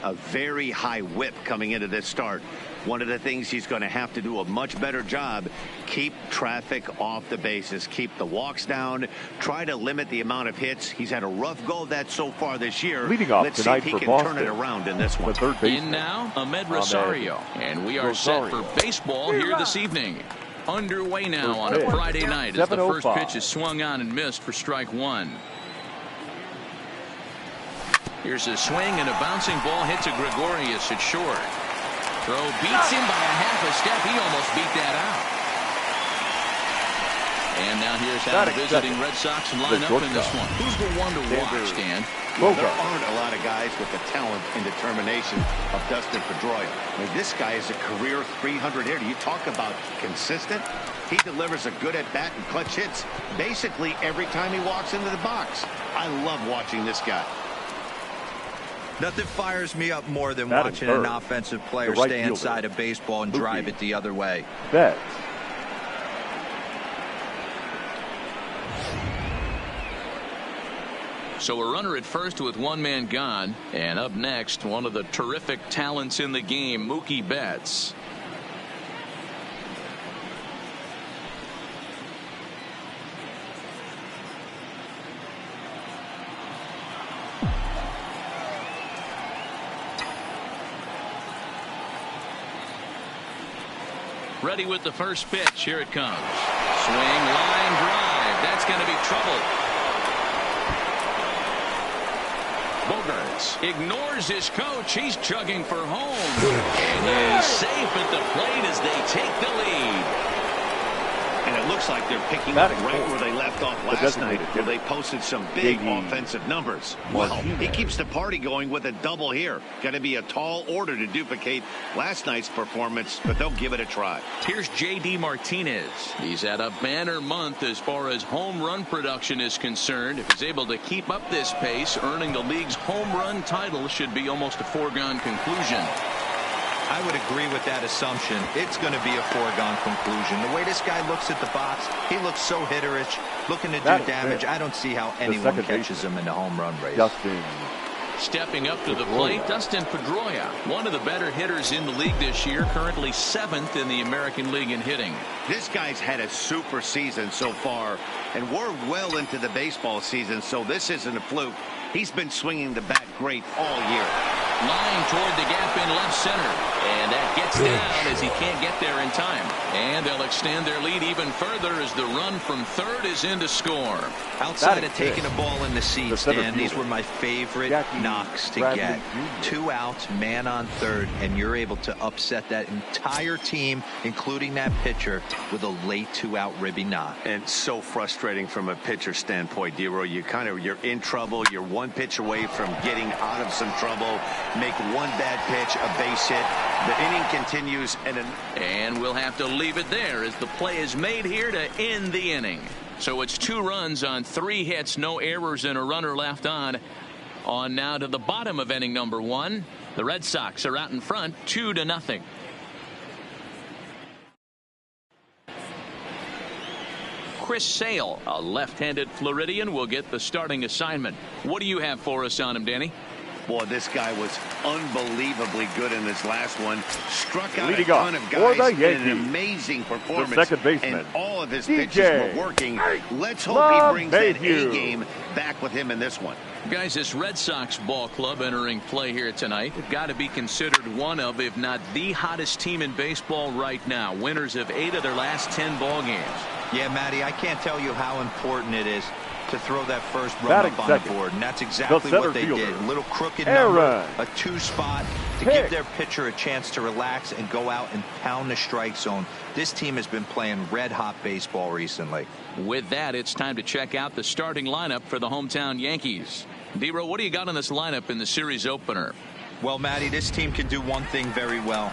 A very high whip coming into this start. One of the things he's going to have to do a much better job, keep traffic off the bases, keep the walks down, try to limit the amount of hits. He's had a rough go of that so far this year. Leading off Let's see if he can turn it around in this one. In now, Ahmed Rosario. And we are set for baseball here this evening. Underway now on a Friday night as the first pitch is swung on and missed for strike one. Here's a swing and a bouncing ball hits a Gregorius at short. Throw beats him by a half a step. He almost beat that out. And now here's how the visiting Red Sox line up in this one. Who's the one to watch, Dan? Well, there aren't a lot of guys with the talent and determination of Dustin Pedroia. I mean, this guy is a career 300 hitter. You talk about consistent. He delivers a good at-bat and clutch hits basically every time he walks into the box. I love watching this guy. Nothing fires me up more than watching an offensive player stay inside of baseball and drive it the other way. Betts. So a runner at first with one man gone. And up next, one of the terrific talents in the game, Mookie Betts. Ready with the first pitch. Here it comes. Swing, line drive. That's going to be trouble. Bogaerts ignores his coach. He's chugging for home. And he's safe at the plate as they take the lead. And it looks like they're picking up right where they left off last night, where they posted some big offensive numbers. Well, he keeps the party going with a double here. Got to be a tall order to duplicate last night's performance, but they'll give it a try. Here's J.D. Martinez. He's had a banner month as far as home run production is concerned. If he's able to keep up this pace, earning the league's home run title should be almost a foregone conclusion. I would agree with that assumption. It's going to be a foregone conclusion. The way this guy looks at the box, he looks so hitterish, looking to do damage. I don't see how anyone catches him in the home run race. Stepping up to the plate, Dustin Pedroia, one of the better hitters in the league this year, currently 7th in the American League in hitting. This guy's had a super season so far, and we're well into the baseball season, so this isn't a fluke. He's been swinging the bat great all year. Line toward the gap in left center. And that gets down as he can't get there in time. And they'll extend their lead even further as the run from third is in to score. Outside of taking a ball in the seats, Dan, these were my favorite knocks to get. 2 outs, man on third, and you're able to upset that entire team, including that pitcher, with a late 2-out ribby knock. And so frustrating from a pitcher standpoint, D-Roy. You're in trouble. You're one pitch away from getting out of some trouble. Make one bad pitch, a base hit. The inning continues, and we'll have to leave it there as the play is made here to end the inning. So it's 2 runs on 3 hits, no errors, and a runner left on. On now to the bottom of inning number 1. The Red Sox are out in front, 2-0. Chris Sale, a left-handed Floridian, will get the starting assignment. What do you have for us on him, Danny? Boy, this guy was unbelievably good in this last one. Struck out a ton of guys in an amazing performance. The second baseman, and all of his pitches were working. Let's hope he brings that A-game back with him in this one. Guys, this Red Sox ball club entering play here tonight have got to be considered one of, if not the hottest team in baseball right now. Winners of 8 of their last 10 ball games. Yeah, Matty, I can't tell you how important it is to throw that first run up on the board, and that's exactly what they did. A little crooked number, a 2 spot to give their pitcher a chance to relax and go out and pound the strike zone. This team has been playing red-hot baseball recently. With that, it's time to check out the starting lineup for the hometown Yankees. D-Row, what do you got on this lineup in the series opener? Well, Matty, this team can do one thing very well.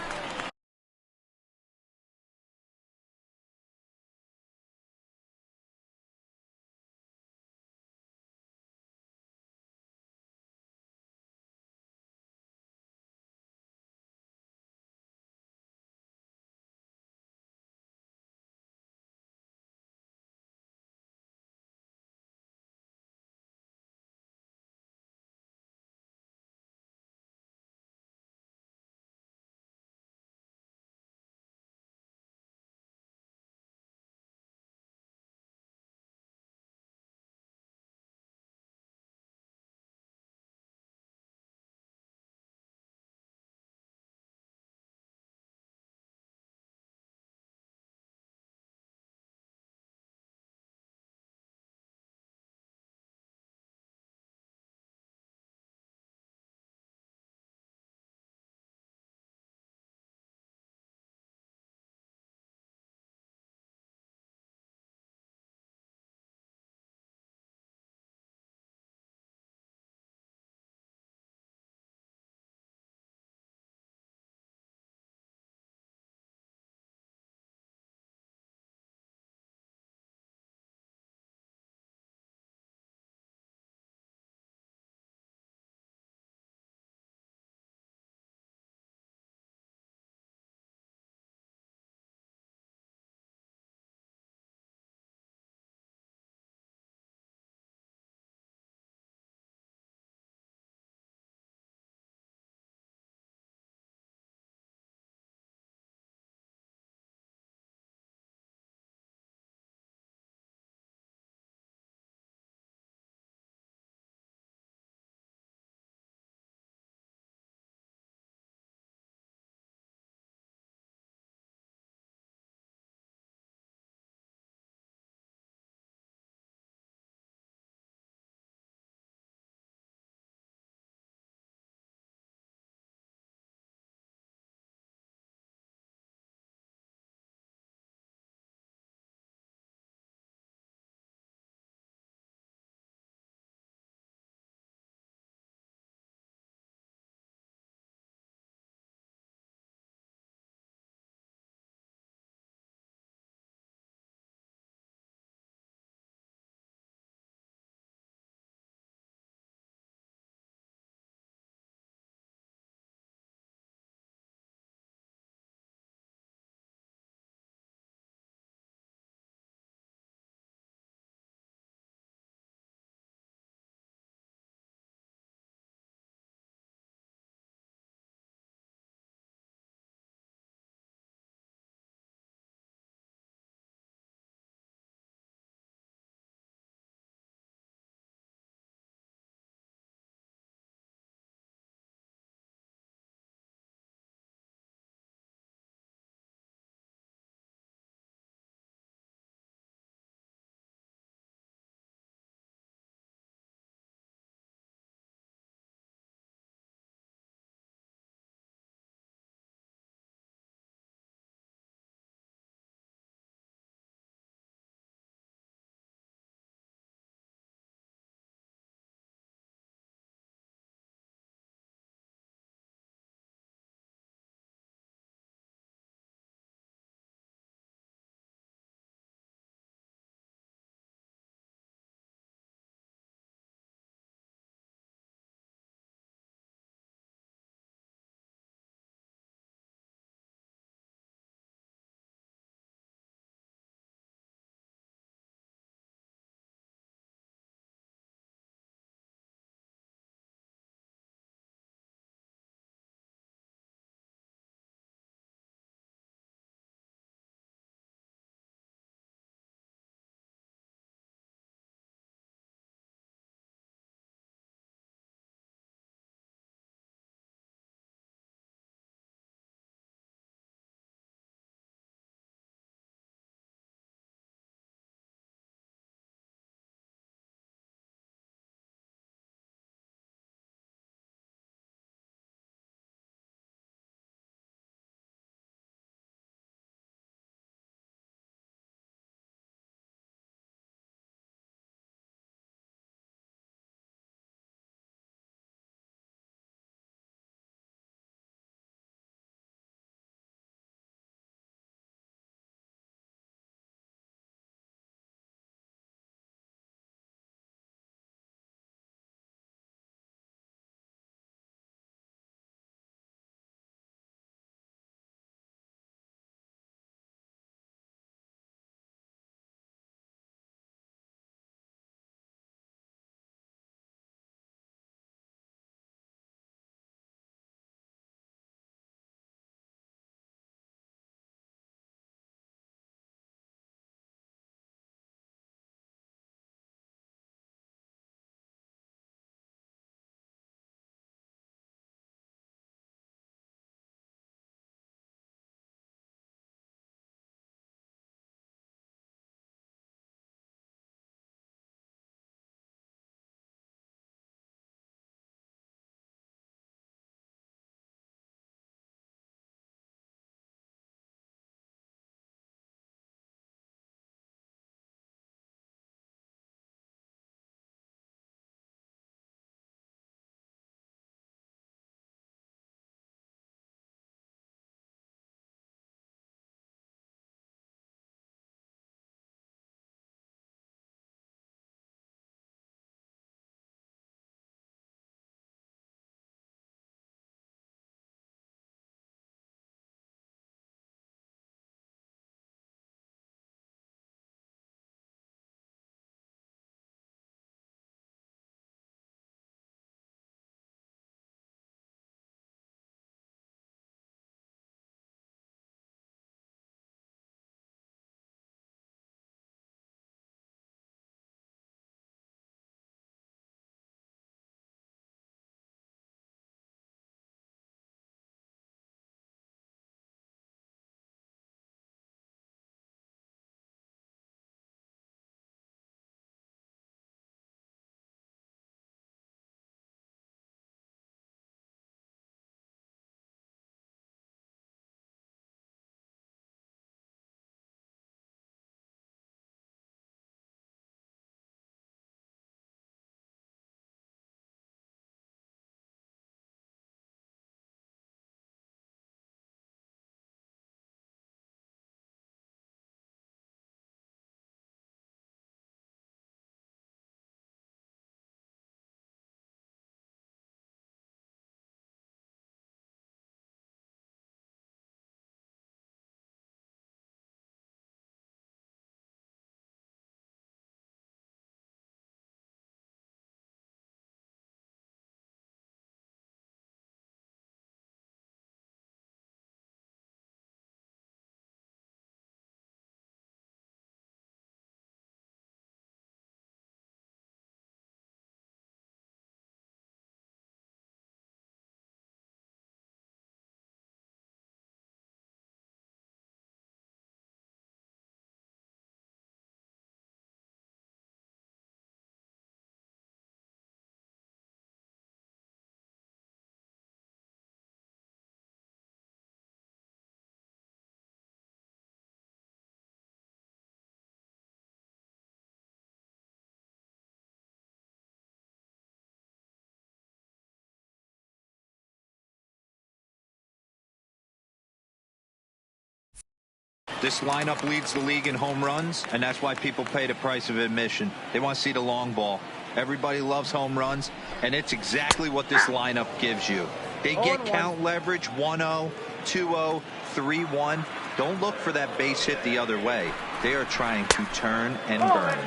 This lineup leads the league in home runs, and that's why people pay the price of admission. They want to see the long ball. Everybody loves home runs, and it's exactly what this lineup gives you. They get count leverage 1-0, 2-0, 3-1. Don't look for that base hit the other way. They are trying to turn and burn.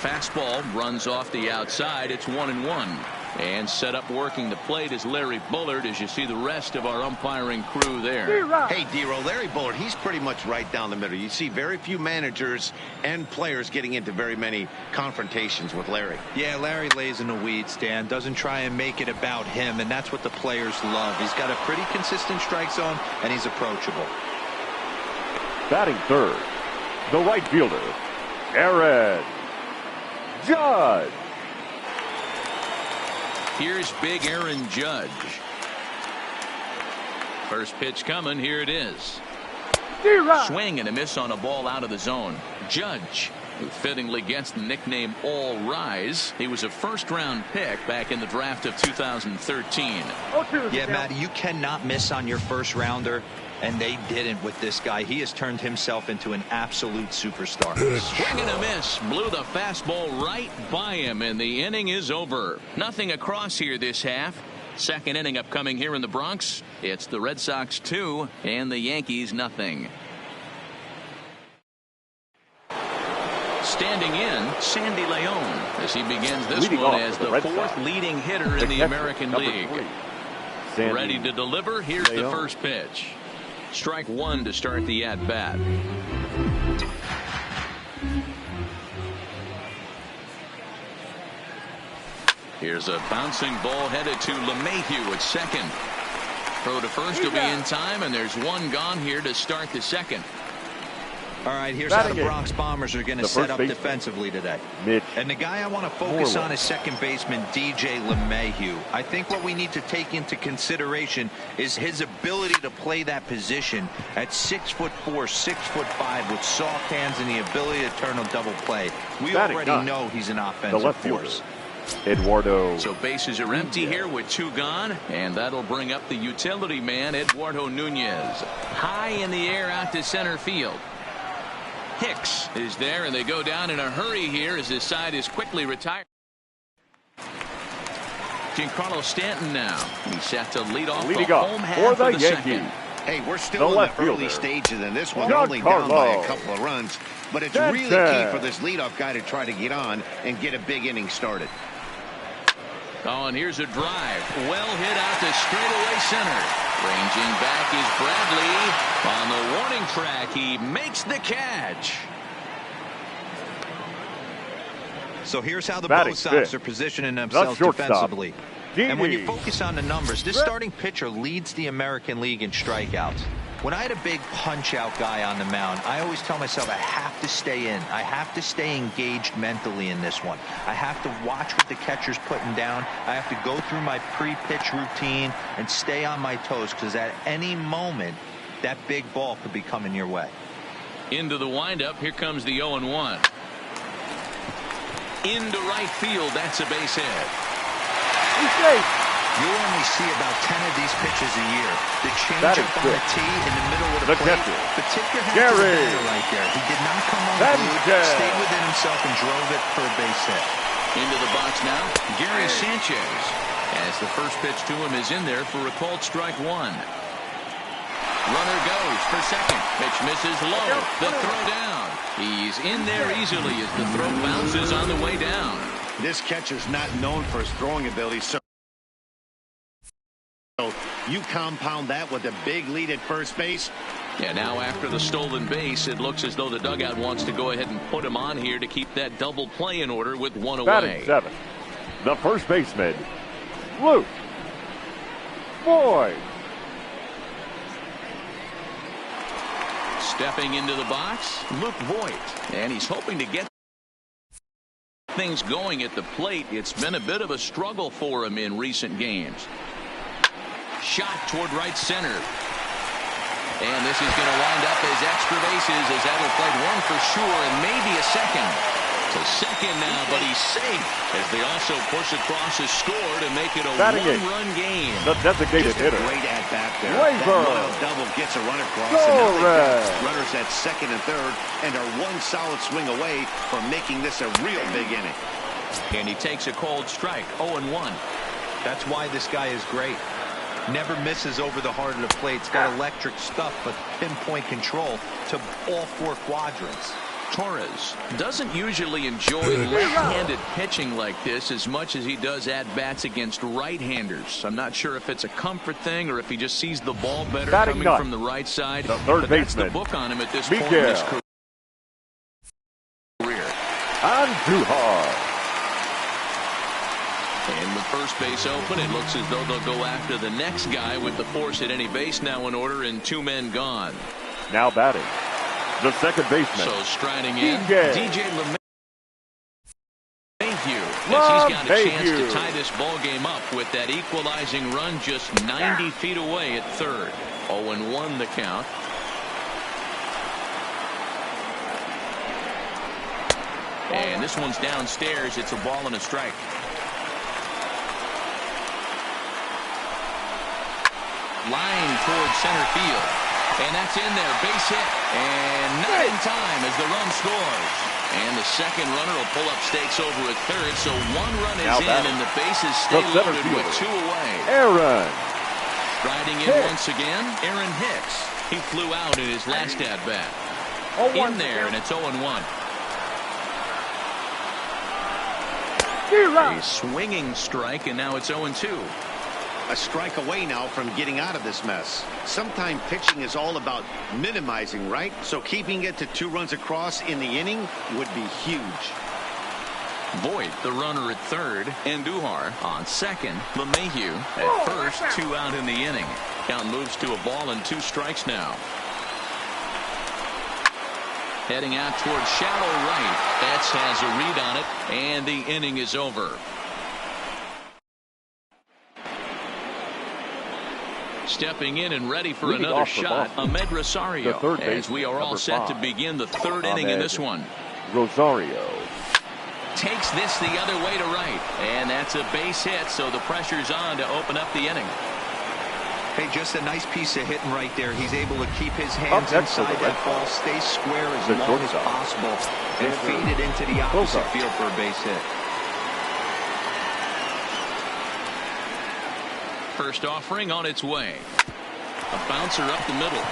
Fastball runs off the outside. It's 1-1. And set up working the plate is Larry Bullard, as you see the rest of our umpiring crew there. Hey, D-Roll, Larry Bullard, he's pretty much right down the middle. You see very few managers and players getting into very many confrontations with Larry. Yeah, Larry lays in the weeds, Dan. Doesn't try and make it about him, and that's what the players love. He's got a pretty consistent strike zone, and he's approachable. Batting third, the right fielder, Aaron Judge. Here's big Aaron Judge. First pitch coming. Here it is. Swing and a miss on a ball out of the zone. Judge, who fittingly gets the nickname All Rise. He was a first-round pick back in the draft of 2013. Yeah, Matty, you cannot miss on your first rounder, and they didn't with this guy. He has turned himself into an absolute superstar. Swing and a miss. Blew the fastball right by him, and the inning is over. Nothing across here this half. Second inning upcoming here in the Bronx. It's the Red Sox 2 and the Yankees nothing. Standing in, Sandy Leon, as he begins this one as the fourth leading hitter in the American League. Ready to deliver. Here's the first pitch. Strike one to start the at-bat. Here's a bouncing ball headed to LeMahieu at second. Throw to first will be in time, and there's one gone here to start the second. All right, here's how the Bronx Bombers are going to set up defensively today. And the guy I want to focus on is second baseman DJ LeMahieu. I think what we need to take into consideration is his ability to play that position at 6'4", 6'5", with soft hands and the ability to turn a double play. We already know he's an offensive force. Eduardo. So bases are empty here with two gone, and that'll bring up the utility man, Eduardo Nunez. High in the air out to center field. Hicks is there, and they go down in a hurry here as his side is quickly retired. Giancarlo Stanton now. He's set to lead off the home half of the second. Hey, we're still in the early stages in this one. They're only down by a couple of runs, but it's really key for this leadoff guy to try to get on and get a big inning started. Oh, and here's a drive. Well hit out to straightaway center. Ranging back is Bradley. On the warning track, he makes the catch. So here's how the both sides are positioning themselves defensively. And when you focus on the numbers, this starting pitcher leads the American League in strikeouts. When I had a big punch-out guy on the mound, I always tell myself I have to stay in. I have to stay engaged mentally in this one. I have to watch what the catcher's putting down. I have to go through my pre-pitch routine and stay on my toes, because at any moment, that big ball could be coming your way. Into the windup. Here comes the 0-1. Into right field. That's a base hit. He's safe. You'll only see about 10 of these pitches a year. The changeup on the tee in the middle of the plate. But tip your hat to the batter right there. He did not come unglued, stayed within himself, and drove it for a base hit. Into the box now, Gary Sanchez. As the first pitch to him is in there for a called strike one. Runner goes for second. Pitch misses low. The throw down. He's in there easily as the throw bounces on the way down. This catcher's not known for his throwing ability, so you compound that with a big lead at first base. Yeah, now after the stolen base, it looks as though the dugout wants to go ahead and put him on here to keep that double play in order with one away. Batting seven, the first baseman, Luke Voit. Stepping into the box, Luke Voit. And he's hoping to get things going at the plate. It's been a bit of a struggle for him in recent games. Shot toward right center. And this is going to wind up as extra bases, as that'll play one for sure and maybe a second. To second now, but he's safe as they also push across his score to make it a one-run game. The designated hitter. Great at-bat there. Gleyber. That loyal double gets a run across. And now they've got runners at second and third and are one solid swing away from making this a real big inning. And he takes a cold strike, 0-1. That's why this guy is great. Never misses over the heart of the plate. It's got electric stuff, but pinpoint control to all four quadrants. Torres doesn't usually enjoy left-handed pitching like this as much as he does at-bats against right-handers. I'm not sure if it's a comfort thing or if he just sees the ball better coming from the right side. The third baseman. That's the book on him at this point in his career. Andujar. And with first base open, it looks as though they'll go after the next guy with the force at any base now in order and 2 men gone. Now batting, the second baseman. So striding in, DJ LeMahieu. As he's got a chance to tie this ball game up with that equalizing run just 90 feet away at third. 0-1 the count. And this one's downstairs. It's a ball and a strike. Line towards center field. And that's in there. Base hit. And not in time as the run scores. And the second runner will pull up stakes over at third. So 1 run is in and the bases stay loaded with 2 away. Aaron. Riding in once again, Aaron Hicks. He flew out in his last at-bat. In there, and it's 0-1. A swinging strike, and now it's 0-2. A strike away now from getting out of this mess. Sometimes pitching is all about minimizing, right? So keeping it to 2 runs across in the inning would be huge. Voit, the runner at third, Andujar on second. LeMahieu at first, 2 out in the inning. Count moves to a ball and 2 strikes now. Heading out towards shallow right. Betts has a read on it, and the inning is over. Stepping in and ready for another shot, Amed Rosario, as we are all set to begin the third inning in this one. Rosario takes this the other way to right, and that's a base hit, so the pressure's on to open up the inning. Hey, just a nice piece of hitting right there. He's able to keep his hands inside that ball, stay square as long as possible, and feed it into the opposite field for a base hit. First offering on its way. A bouncer up the middle.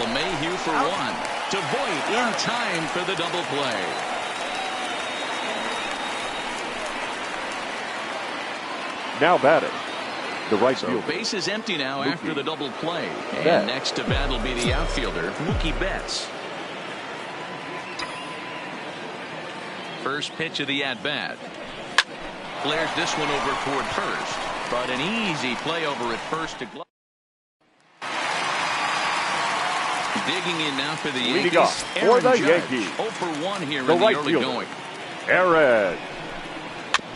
LeMahieu for 1. To Voit in time for the double play. Now batting, the right so fielder. Base is empty now after the double play. And next to bat will be the outfielder, Mookie Betts. First pitch of the at-bat. Flares this one over toward first. But an easy play over at first to Glove. Digging in now for the Yankees. For the Yankees. 0 for 1 here in the early going. Aaron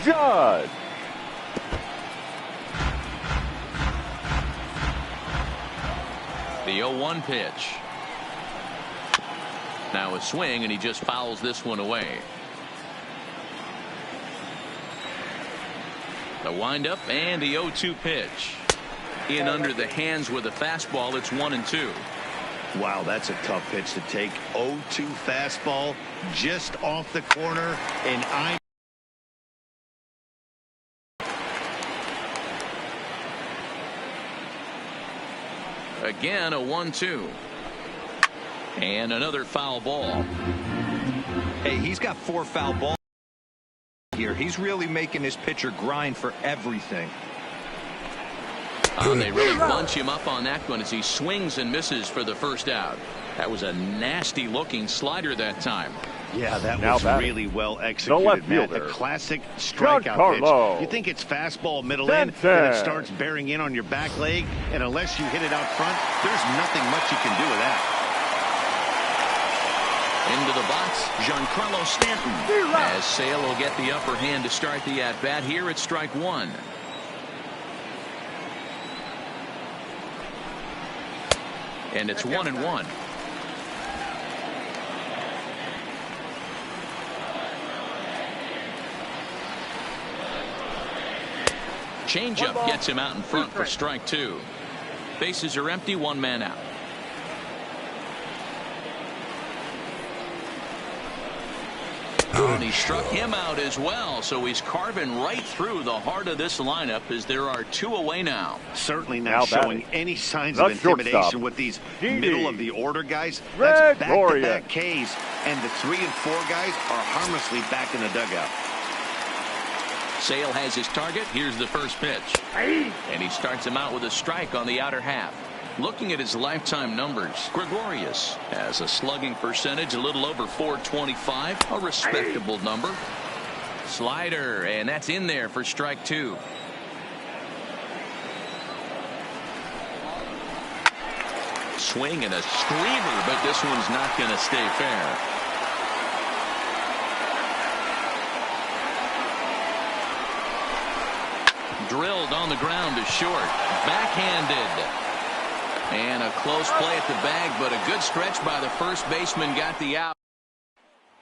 Judge. The 0-1 pitch. Now a swing, and he just fouls this one away. The windup and the 0-2 pitch. In under the hands with a fastball. It's 1-2. Wow, that's a tough pitch to take. 0-2 fastball just off the corner, and again a 1-2. And another foul ball. Hey, he's got 4 foul balls here. He's really making his pitcher grind for everything. They really bunch him up on that one as he swings and misses for the first out. That was a nasty looking slider that time. Yeah, that was really well executed, Matt. A classic strikeout pitch. You think it's fastball middle in, then it starts bearing in on your back leg, and unless you hit it out front, there's nothing much you can do with that. Into the box, Giancarlo Stanton. As Sale will get the upper hand to start the at-bat here at strike 1. And it's 1-1. changeup gets him out in front for strike 2. Bases are empty, 1 man out. And he struck him out as well, so he's carving right through the heart of this lineup as there are 2 away now. Certainly not showing any signs of intimidation with these middle of the order guys. That's back-to-back Ks, and the 3 and 4 guys are harmlessly back in the dugout. Sale has his target. Here's the first pitch. And he starts him out with a strike on the outer half. Looking at his lifetime numbers, Gregorius has a slugging percentage a little over .425, a respectable number. Slider, and that's in there for strike 2. Swing and a screamer, but this one's not going to stay fair. Drilled on the ground to short. Backhanded. And a close play at the bag, but a good stretch by the first baseman got the out.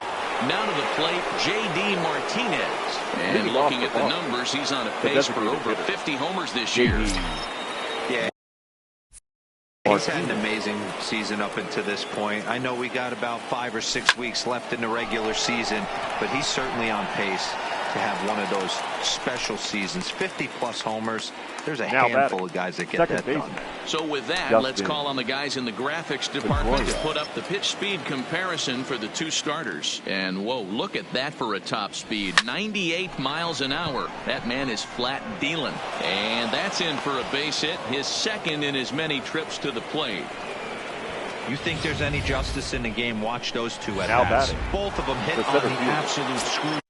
Now to the plate, J.D. Martinez. And looking at the numbers, he's on a pace for over 50 homers this year. Yeah. He's had an amazing season up until this point. I know we got about 5 or 6 weeks left in the regular season, but he's certainly on pace to have one of those special seasons. 50-plus homers. There's a handful of guys that get that done. So with that, let's call on the guys in the graphics department to put up the pitch speed comparison for the 2 starters. And whoa, look at that for a top speed. 98 miles an hour. That man is flat dealing. And that's in for a base hit, his second in as many trips to the plate. You think there's any justice in the game? Watch those 2 at bats. Both of them hit on the absolute screw.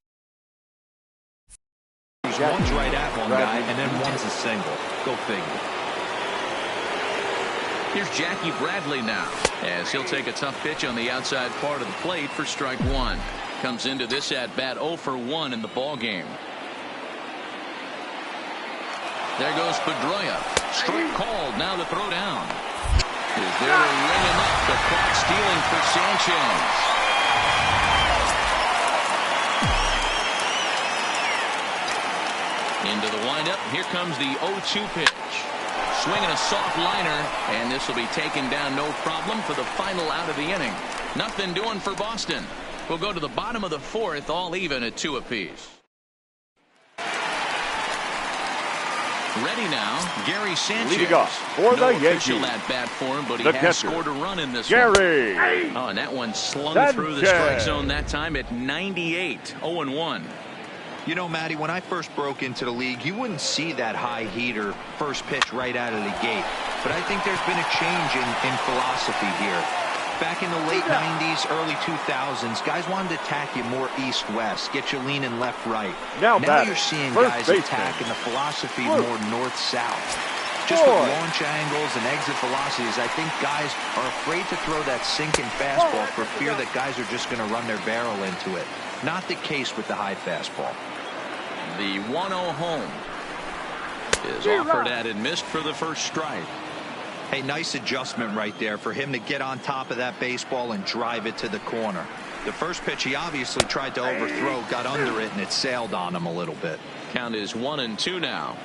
One's right at one guy, and then one's a single. Go figure. Here's Jackie Bradley now, as he'll take a tough pitch on the outside part of the plate for strike 1. Comes into this at-bat 0 for 1 in the ball game. There goes Pedroia. Strike called. Now the throw down. Is there to ring him up. The clock stealing for Sanchez. Into the windup. Here comes the 0-2 pitch. Swinging a soft liner, and this will be taken down no problem for the final out of the inning. Nothing doing for Boston. We'll go to the bottom of the 4th, all even at 2 apiece. Ready now, Gary Sanchez. Leading off for the Yankees. No official at bat for him, but he has scored a run in this Gary. one. Oh, and that one slung through the strike zone that time at 98. 0-1. You know, Matty, when I first broke into the league, you wouldn't see that high heater first pitch right out of the gate. But I think there's been a change in philosophy here. Back in the late 90s, early 2000s, guys wanted to attack you more east-west, get you leaning left-right. Now you're seeing guys attack, and the philosophy more north-south. Just with launch angles and exit velocities, I think guys are afraid to throw that sinking fastball for fear that guys are just going to run their barrel into it. Not the case with the high fastball. The 1-0 home is offered at and missed for the first strike. Hey, nice adjustment right there for him to get on top of that baseball and drive it to the corner. The first pitch he obviously tried to overthrow, got under it, and it sailed on him a little bit. Count is 1-2 now.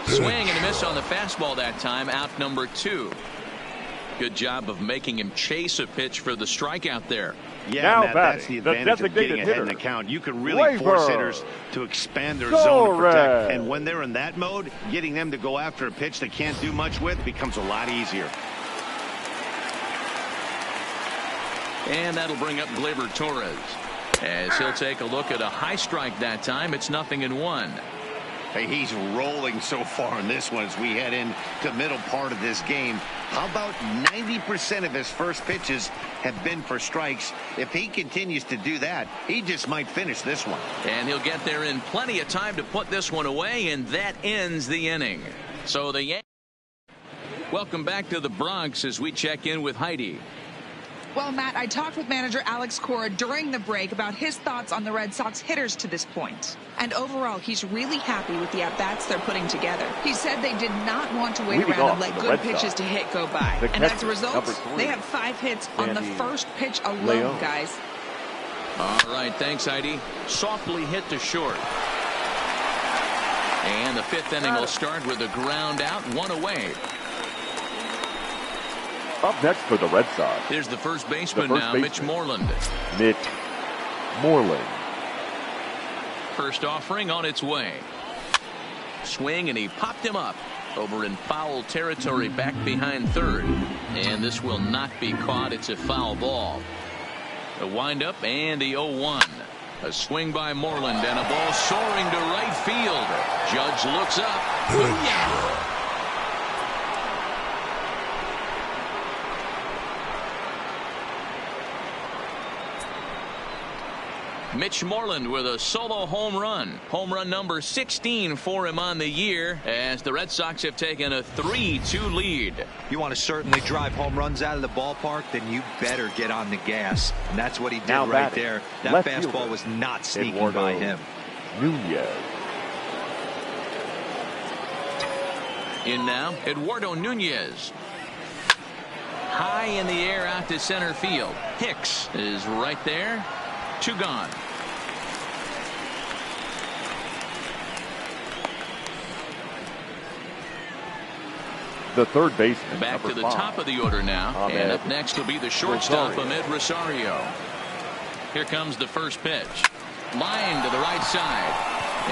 Swing and a miss on the fastball that time, out number 2. Good job of making him chase a pitch for the strikeout there. Yeah, Matt, that's the advantage of getting ahead in the count. You can really force hitters to expand their zone to protect. And when they're in that mode, getting them to go after a pitch they can't do much with becomes a lot easier. And that'll bring up Gleyber Torres, as he'll take a look at a high strike that time. It's 0-1. Hey, he's rolling so far in this one as we head into the middle part of this game. How about 90% of his first pitches have been for strikes? If he continues to do that, he just might finish this one. And he'll get there in plenty of time to put this one away, and that ends the inning. So the Yankees. Welcome back to the Bronx as we check in with Heidi. Well, Matt, I talked with manager Alex Cora during the break about his thoughts on the Red Sox hitters to this point. And overall, he's really happy with the at-bats they're putting together. He said they did not want to wait around and let good pitches to hit go by. And as a result, they have 5 hits on the first pitch alone, guys. All right, thanks, Heidi. Softly hit to short. And the fifth inning will start with a ground out, one away. Up next for the Red Sox. Here's the first baseman now, Mitch Moreland. Mitch Moreland. First offering on its way. Swing, and he popped him up over in foul territory back behind third. And this will not be caught. It's a foul ball. A windup and the 0-1. A swing by Moreland and a ball soaring to right field. Judge looks up. Booyah! Mitch Moreland with a solo home run. Home run number 16 for him on the year as the Red Sox have taken a 3-2 lead. You want to certainly drive home runs out of the ballpark, then you better get on the gas. And that's what he did now right there. That fastball fielder was not sneaking Eduardo by him. Nunez. In now, Eduardo Nunez. High in the air out to center field. Hicks is right there. 2 gone. The third baseman. Back to the 5. top of the order now. Ahmed And up next will be the shortstop, Rosario. Ahmed Rosario. Here comes the first pitch. Line to the right side.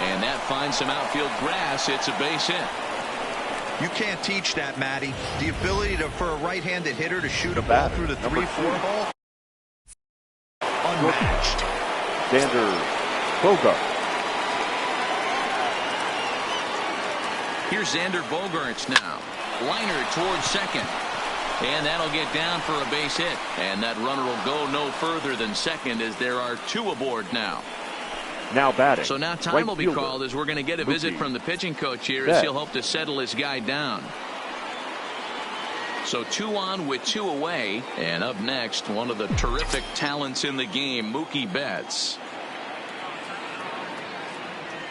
And that finds some outfield grass. It's a base hit. You can't teach that, Matty. The ability for a right-handed hitter to shoot a ball through the 3-4 hole, unmatched. Xander Bogaerts. Here's Xander Bogaerts now. Liner towards second. And that'll get down for a base hit. And that runner will go no further than second as there are 2 aboard now. Now batting. So now time right will be fielder, called as we're going to get a visit Mookie from the pitching coach here Betts. as he'll hope to settle his guy down. So 2 on with 2 away. And up next, one of the terrific talents in the game, Mookie Betts.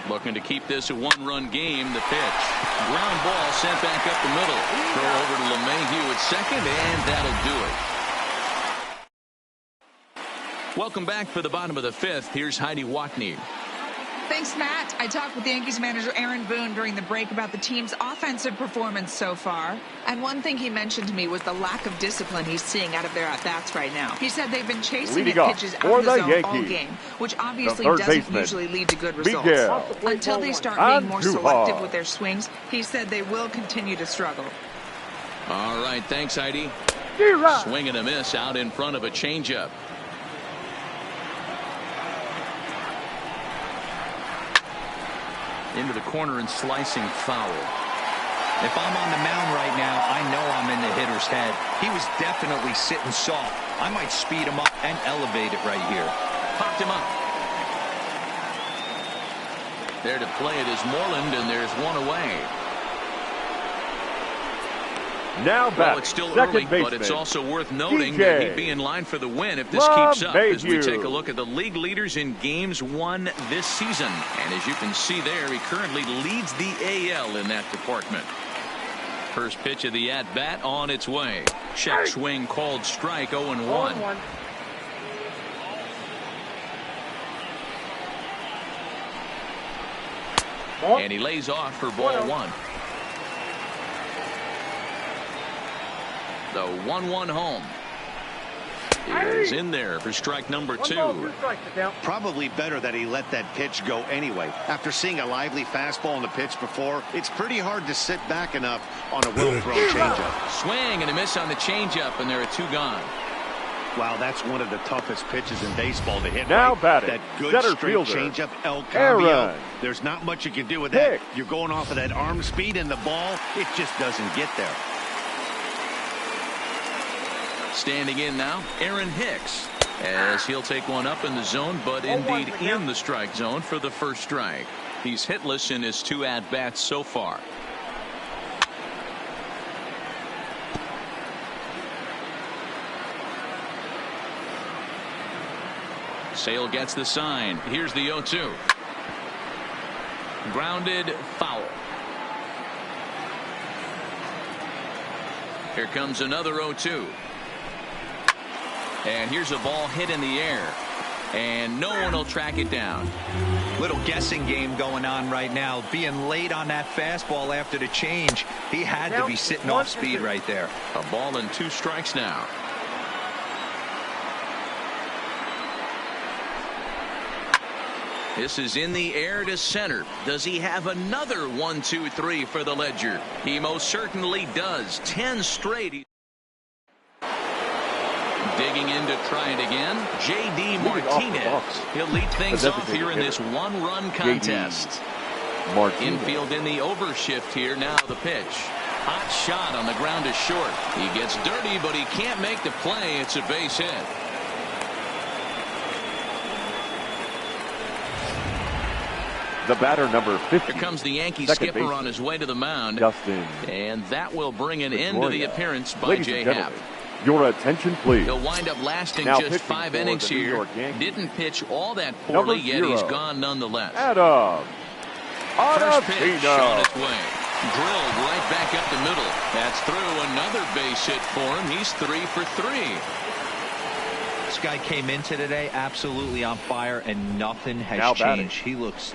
Looking to keep this a 1-run game. The pitch. Ground ball sent back up the middle. Throw over to LeMahieu at second, and that'll do it. Welcome back for the bottom of the 5th. Here's Heidi Watney. Thanks, Matt. I talked with Yankees manager Aaron Boone during the break about the team's offensive performance so far. And one thing he mentioned to me was the lack of discipline he's seeing out of their at-bats right now. He said they've been chasing pitches out of the zone all game, which obviously doesn't usually lead to good results. Until they start being more selective with their swings, he said they will continue to struggle. All right, thanks, Heidi. Swing and a miss out in front of a changeup. Into the corner and slicing foul. If I'm on the mound right now, I know I'm in the hitter's head. He was definitely sitting soft. I might speed him up and elevate it right here. Popped him up. There to play it is Moreland, and there's 1 away. Now back. Well, it's still early, but it's also worth noting that he'd be in line for the win if this keeps up as we take a look at the league leaders in games won this season. And as you can see there, he currently leads the AL in that department. First pitch of the at-bat on its way. Check swing called strike, 0-1. And he lays off for ball 1. The 1-1 home is in there for strike number 2. Probably better that he let that pitch go anyway. After seeing a lively fastball on the pitch before, it's pretty hard to sit back enough on a well-thrown changeup. Swing and a miss on the changeup, and there are 2 gone. Wow, that's one of the toughest pitches in baseball to hit. Now right? batting, that good center straight fielder, changeup, El Cambio. Aaron There's not much you can do with that. Hicks. You're going off of that arm speed, and the ball, it just doesn't get there. Standing in now, Aaron Hicks, as he'll take one up in the zone, but indeed in the strike zone for the first strike. He's hitless in his 2 at-bats so far. Sale gets the sign. Here's the 0-2. Grounded, foul. Here comes another 0-2. And here's a ball hit in the air. and no one will track it down. Little guessing game going on right now. Being late on that fastball after the change. He had to be sitting off speed right there. A ball and 2 strikes now. This is in the air to center. Does he have another 1, 2, 3 for the ledger? He most certainly does. 10 straight. Digging in to try it again. J.D. Martinez. He'll lead things off here in this 1-run contest. Infield in the overshift here. Now the pitch. Hot shot on the ground is short. He gets dirty, but he can't make the play. It's a base hit. The batter, number 50. Here comes the Yankee skipper on his way to the mound. Justin. And that will bring an end to the appearance by Ladies J. and Happ. Your attention, please. He'll wind up lasting Now just 5 innings here. Didn't pitch all that poorly, yet he's gone nonetheless. Adam. First pitch on its way. Drilled right back up the middle. That's through. Another base hit for him. He's 3 for 3. This guy came into today absolutely on fire, and nothing has changed. He looks...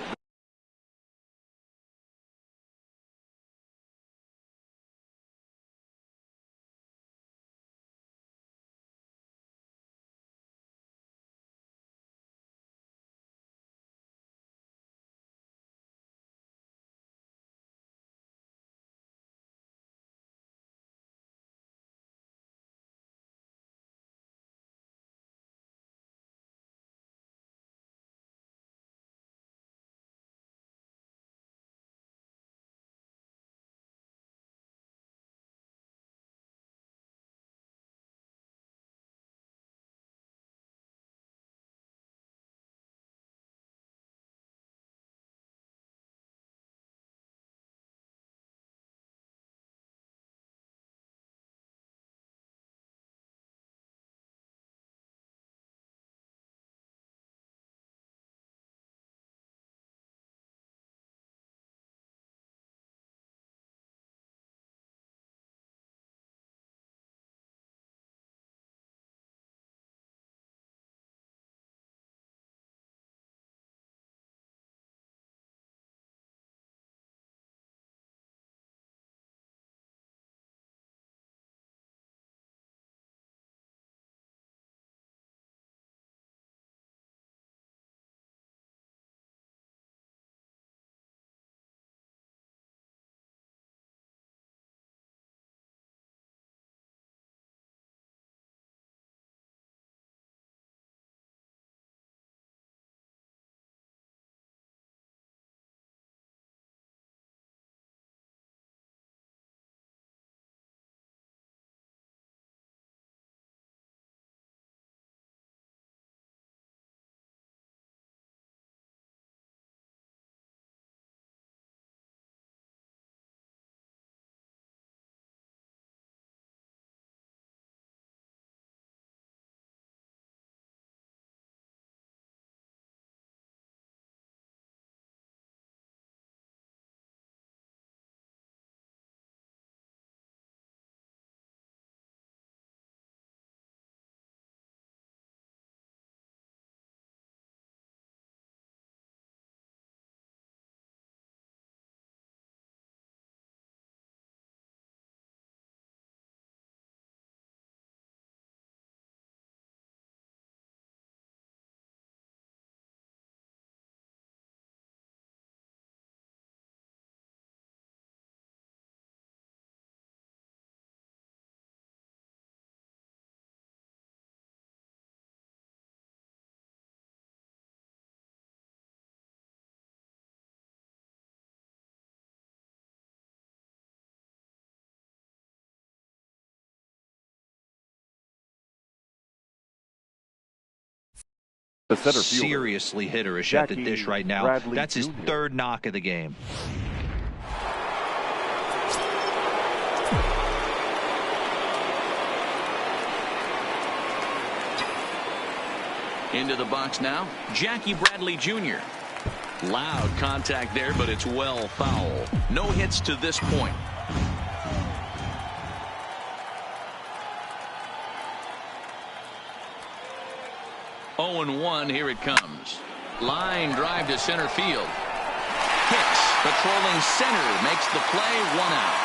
The center fielder, seriously hitterish at the dish right now. Bradley That's his Jr. third knock of the game. Into the box now, Jackie Bradley Jr. Loud contact there, but it's well foul. No hits to this point. 0-1, here it comes. Line drive to center field. Hicks, patrolling center, makes the play, 1 out.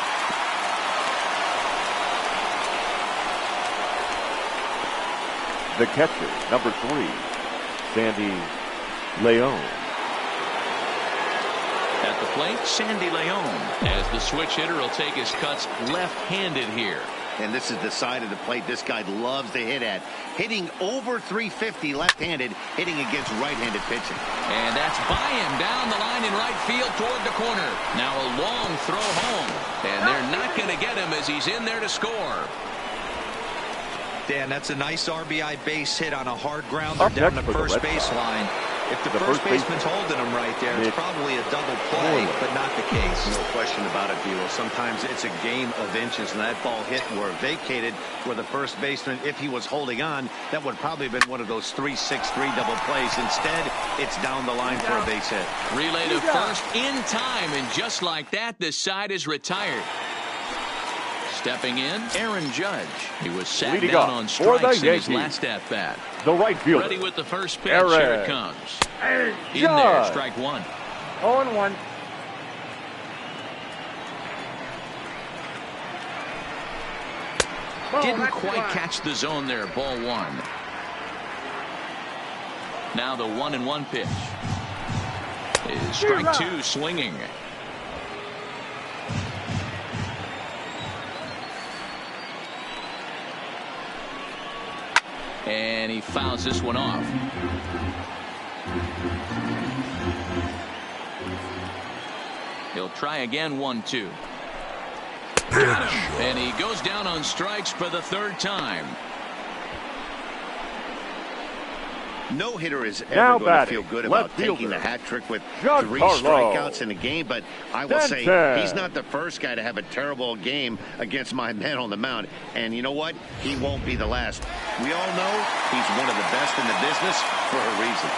The catcher, number 3, Sandy León. At the plate, Sandy León, as the switch hitter will take his cuts left-handed here. And this is the side of the plate this guy loves to hit at. Hitting over 350 left-handed, hitting against right-handed pitching. And that's by him down the line in right field toward the corner. Now a long throw home. And they're not going to get him as he's in there to score. Dan, that's a nice RBI base hit on a hard grounder down the first baseline. If the first baseman's holding him right there, it's probably a double play, but not the case. No question about it, D'Lo. Sometimes it's a game of inches, and that ball hit or vacated where the first baseman, if he was holding on, that would probably have been one of those 3-6-3 double plays. Instead, it's down the line for a base hit. Relay to first in time, and just like that, this side is retired. Stepping in, Aaron Judge. He was sat down on strikes in his last at-bat. The right fielder. Ready with the first pitch. Here it comes. In there, strike 1. 0-1. Didn't quite catch the zone there. Ball 1. Now the 1-1 pitch. Is strike 2 swinging. And he fouls this one off. He'll try again, 1-2. Got him. And he goes down on strikes for the 3rd time. No hitter is ever going to feel good about taking the hat trick with 3 strikeouts in a game, but I will say he's not the first guy to have a terrible game against my man on the mound. And you know what? He won't be the last. We all know he's one of the best in the business for a reason.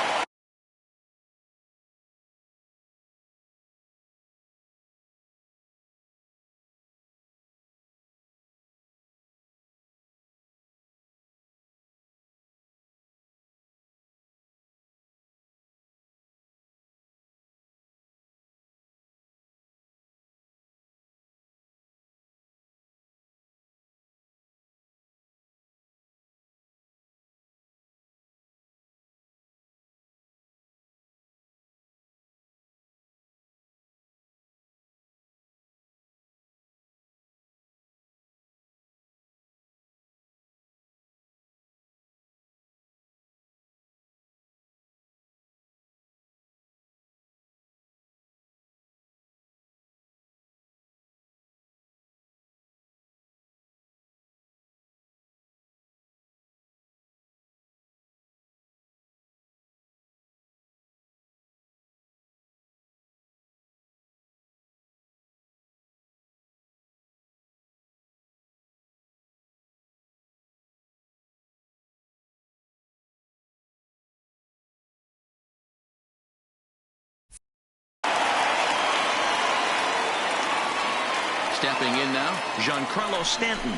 Stepping in now, Giancarlo Stanton,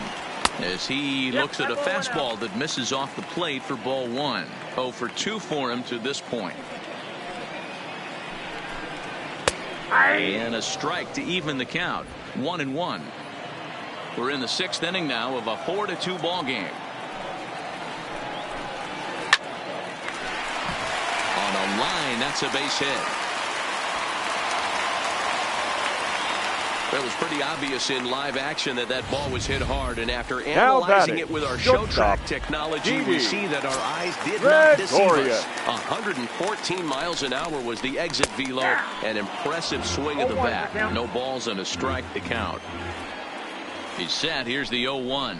as he looks at a fastball that misses off the plate for ball 1. 0 for 2 for him to this point. And a strike to even the count. 1-1. We're in the 6th inning now of a 4-2 ball game. On a line, that's a base hit. It was pretty obvious in live action that that ball was hit hard, and after analyzing it with our ShowTrack technology, we see that our eyes did not deceive us. 114 miles an hour was the exit velo. An impressive swing of the bat. No balls and a strike to count. He's set. Here's the 0-1.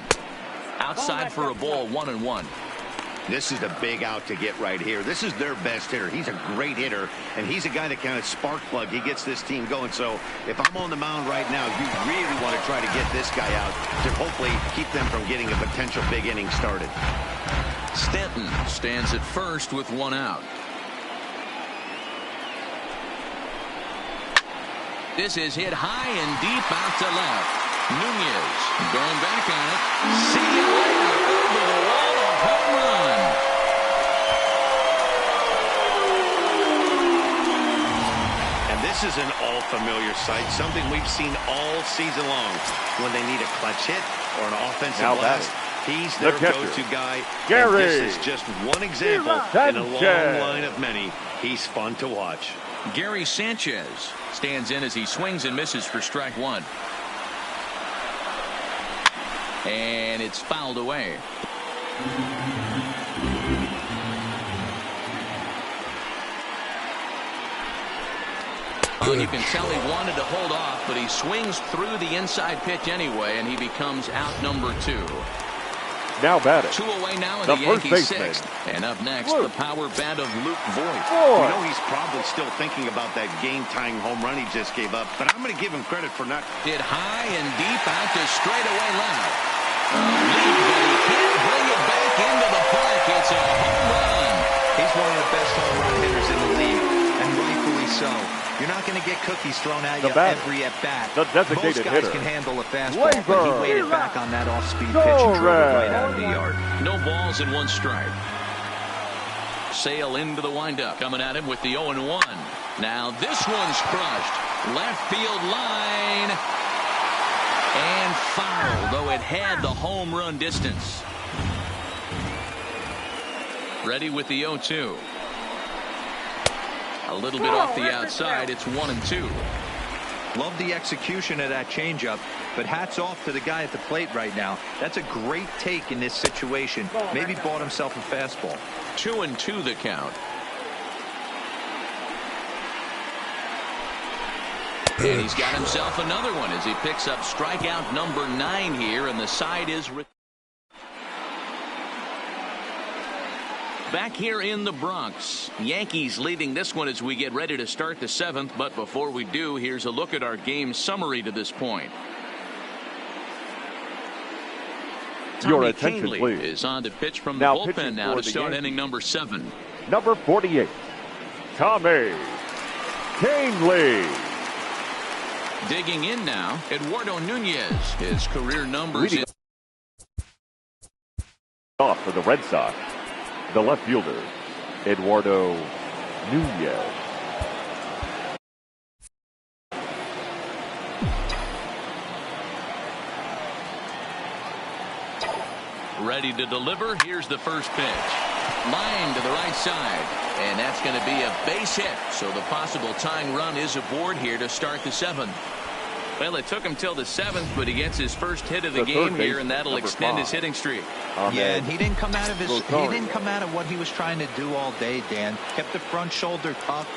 Outside for a ball, 1-1. This is a big out to get right here. This is their best hitter. He's a great hitter, and he's a guy that kind of spark plug. He gets this team going. So if I'm on the mound right now, you really want to try to get this guy out to hopefully keep them from getting a potential big inning started. Stanton stands at first with 1 out. This is hit high and deep out to left. Nunez going back on it. See you later. Over the wall, a home run. This is an all-familiar sight, something we've seen all season long. When they need a clutch hit or an offensive blast, he's their go-to guy. And this is just one example in a long line of many. He's fun to watch. Gary Sanchez stands in as he swings and misses for strike one. And it's fouled away. And you can tell he wanted to hold off, but he swings through the inside pitch anyway, and he becomes out number 2. Now batting. 2 away now in the Yankees' 6th. And up next, the power bat of Luke Voit. You know he's probably still thinking about that game-tying home run he just gave up, but I'm going to give him credit for not. Hit high and deep out to straightaway left. Lead, but he can't bring it back into the park. It's a home run. He's one of the best home run hitters in the league, and rightfully so. You're not going to get cookies thrown at you every at-bat. Most guys can handle a fastball, but he waited back on that off-speed pitch and drove it right out of the yard. No balls and 1 strike. Sale into the windup, coming at him with the 0-1. Now this one's crushed. Left field line. And foul, though it had the home run distance. Ready with the 0-2. A little bit off the outside. It's 1-2. Love the execution of that changeup, but hats off to the guy at the plate right now. That's a great take in this situation. Maybe bought himself a fastball. 2-2 the count. And he's got himself another one as he picks up strikeout number 9 here, and the side is back here in the Bronx. Yankees leading this one as we get ready to start the 7th. But before we do, here's a look at our game summary to this point. Tommy Kahnle is on to pitch from the bullpen now to start inning number 7. Number 48, Tommy Kahnle. Digging in now, Eduardo Nunez. His career numbers off for the Red Sox. The left fielder, Eduardo Nunez. Ready to deliver. Here's the first pitch. Line to the right side. And that's going to be a base hit. So the possible tying run is aboard here to start the 7th. Well, it took him till the 7th, but he gets his first hit of the game here, and that'll extend his hitting streak. Yeah, and he didn't come out of what he was trying to do all day, Dan. Kept the front shoulder tough,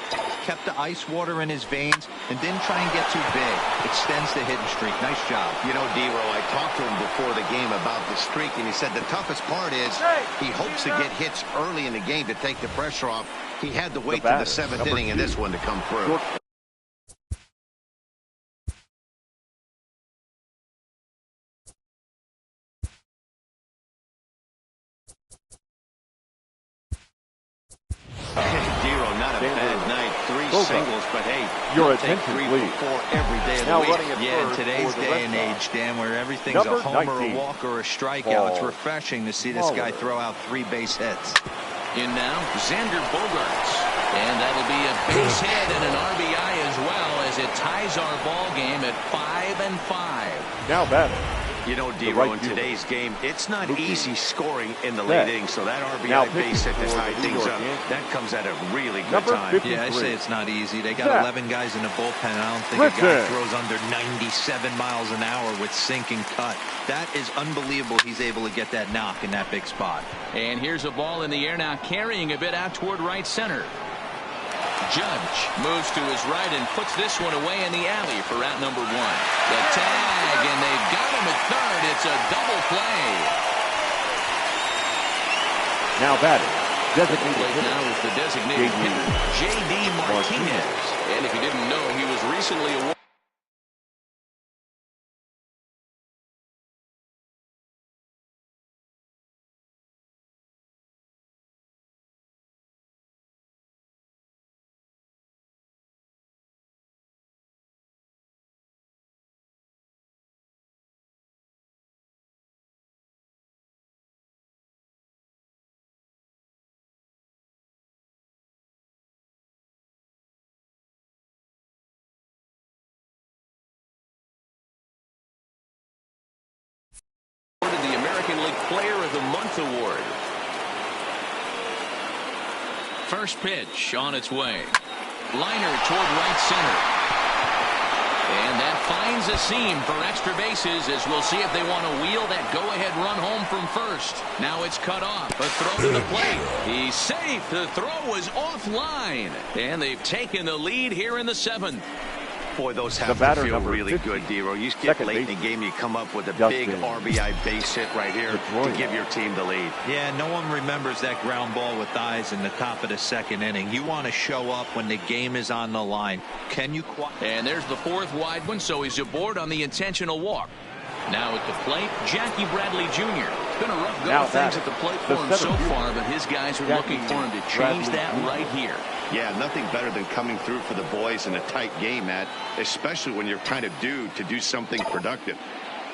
kept the ice water in his veins, and didn't try and get too big. Extends the hitting streak. Nice job. You know, D-Row, I talked to him before the game about the streak, and he said the toughest part is he hopes to get hits early in the game to take the pressure off. He had to wait to the 7th inning in this one to come through. Singles, but hey, your attention, please. Every day of the week. Yeah, in today's day and age, Dan, where everything's a homer, a walk, or a strikeout, it's refreshing to see this guy throw out 3 base hits. In now, Xander Bogaerts. And that'll be a base hit and an RBI as well as it ties our ball game at 5-5. Now batting. You know, D-Row, in today's game, it's not easy scoring in the late innings, so that RBI base hit to tie things up, that comes at a really good time. Yeah, I say it's not easy. They got 11 guys in the bullpen. I don't think a guy throws under 97 miles an hour with sink and cut. That is unbelievable. He's able to get that knock in that big spot. And here's a ball in the air now, carrying a bit out toward right center. Judge moves to his right and puts this one away in the alley for out number 1. The tag, and they've got him at third. It's a double play. Now batting. Designated now is the designated hitter, J.D. Martinez. And if you didn't know, he was recently awarded League Player of the Month award. First pitch on its way. Liner toward right center. And that finds a seam for extra bases as we'll see if they want to wheel that go-ahead run home from first. Now it's cut off. A throw to the plate. He's safe. The throw was offline. And they've taken the lead here in the 7th. Boy, those have to feel really good, Dero. You get late in the game, you come up with a big RBI base hit right here to give your team the lead. Yeah, no one remembers that ground ball with eyes in the top of the 2nd inning. You want to show up when the game is on the line. Can you? And there's the 4th wide one, so he's aboard on the intentional walk. Now at the plate, Jackie Bradley Jr. It's been a rough go of things at the plate for him so far, but his guys are looking for him to change that right here. Yeah, nothing better than coming through for the boys in a tight game, Matt, especially when you're kind of due to do something productive.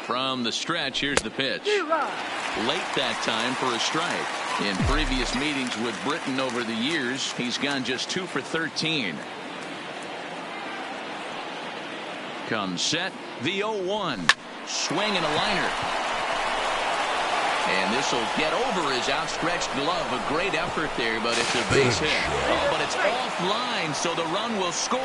From the stretch, here's the pitch. Late that time for a strike. In previous meetings with Britton over the years, he's gone just 2 for 13. Comes set, the 0-1. Swing and a liner. And this will get over his outstretched glove. A great effort there, but it's a base hit. Oh, but it's offline, so the run will score.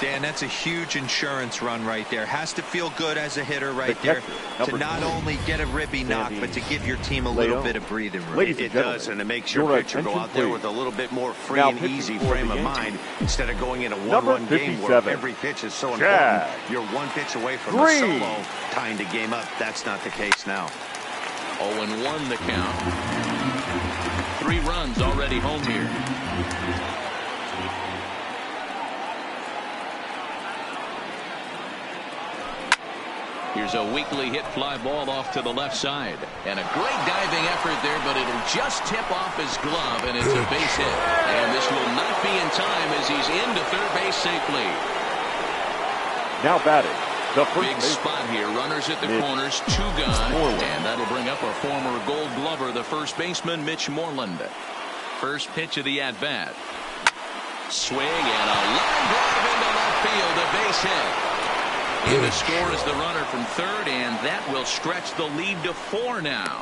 Dan, that's a huge insurance run right there. Has to feel good as a hitter right there to not only get a ribby knock, but to give your team a little bit of breathing room. It does, and it makes your pitcher go out there with a little bit more free and easy frame of mind instead of going in a one-run game where every pitch is so important. You're one pitch away from a solo tying the game up. That's not the case now. 0-1 the count. 3 runs already home here. Here's a weakly hit fly ball off to the left side. And a great diving effort there, but it'll just tip off his glove, and it's a base hit. And this will not be in time as he's into third base safely. Now batting. The first big spot here. Runners at the corners, 2 gone. And that'll bring up our former Gold Glover, the first baseman, Mitch Moreland. First pitch of the at-bat. Swing and a line drive into left field, a base hit. And the score is the runner from third, and that will stretch the lead to 4 now.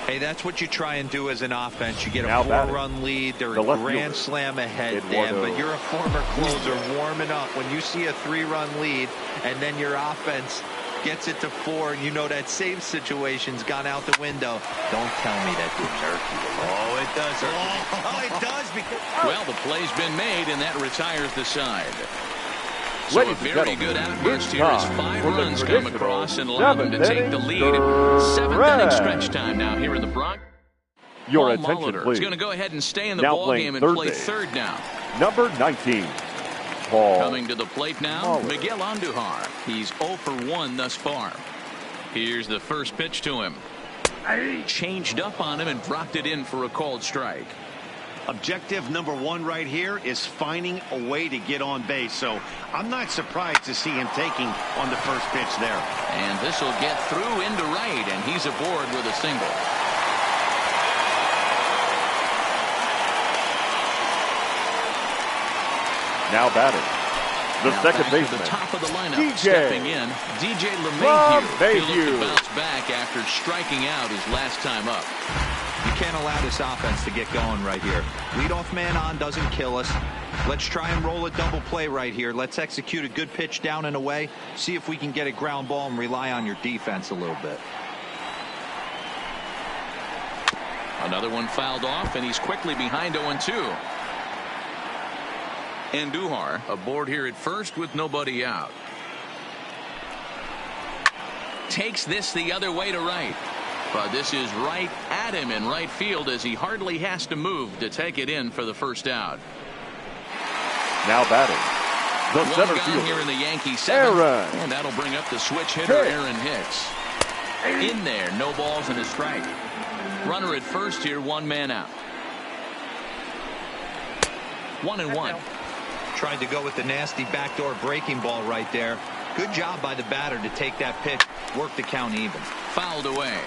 Hey, that's what you try and do as an offense. You get a 4-run lead. They're a grand slam ahead, Dan, but you're a former closer warming up. When you see a 3-run lead, and then your offense gets it to 4, and you know that save situation's gone out the window. Don't tell me that didn't hurt you. Oh, it does hurt. Oh, it does. Because well, the play's been made, and that retires the side. So a very good outburst here as 5 runs come across and allow them to take the lead. 7th inning stretch time now here in the Bronx. Your attention, please. He's going to go ahead and stay in the ball game and play third now. Number 19, Paul. Coming to the plate now, Miguel Andujar. He's 0 for 1 thus far. Here's the first pitch to him. Changed up on him and dropped it in for a called strike. Objective number 1 right here is finding a way to get on base. So I'm not surprised to see him taking on the first pitch there. And this will get through into right, and he's aboard with a single. Now batting. The second baseman. The top of the lineup. Stepping in, DJ LeMahieu. He looked to bounce back after striking out his last time up. You can't allow this offense to get going right here. Leadoff man on doesn't kill us. Let's try and roll a double play right here. Let's execute a good pitch down and away. See if we can get a ground ball and rely on your defense a little bit. Another one fouled off, and he's quickly behind 0-2. Andujar aboard here at first with nobody out. Takes this the other way to right. But this is right at him in right field as he hardly has to move to take it in for the first out. Now batting. The one center gone fielder here in the Yankees 7th. Aaron. And that'll bring up the switch hitter Aaron Hicks. In there, no balls and a strike. Runner at first here, 1 man out. 1-1. Tried to go with the nasty backdoor breaking ball right there. Good job by the batter to take that pitch, work the count even. Fouled away.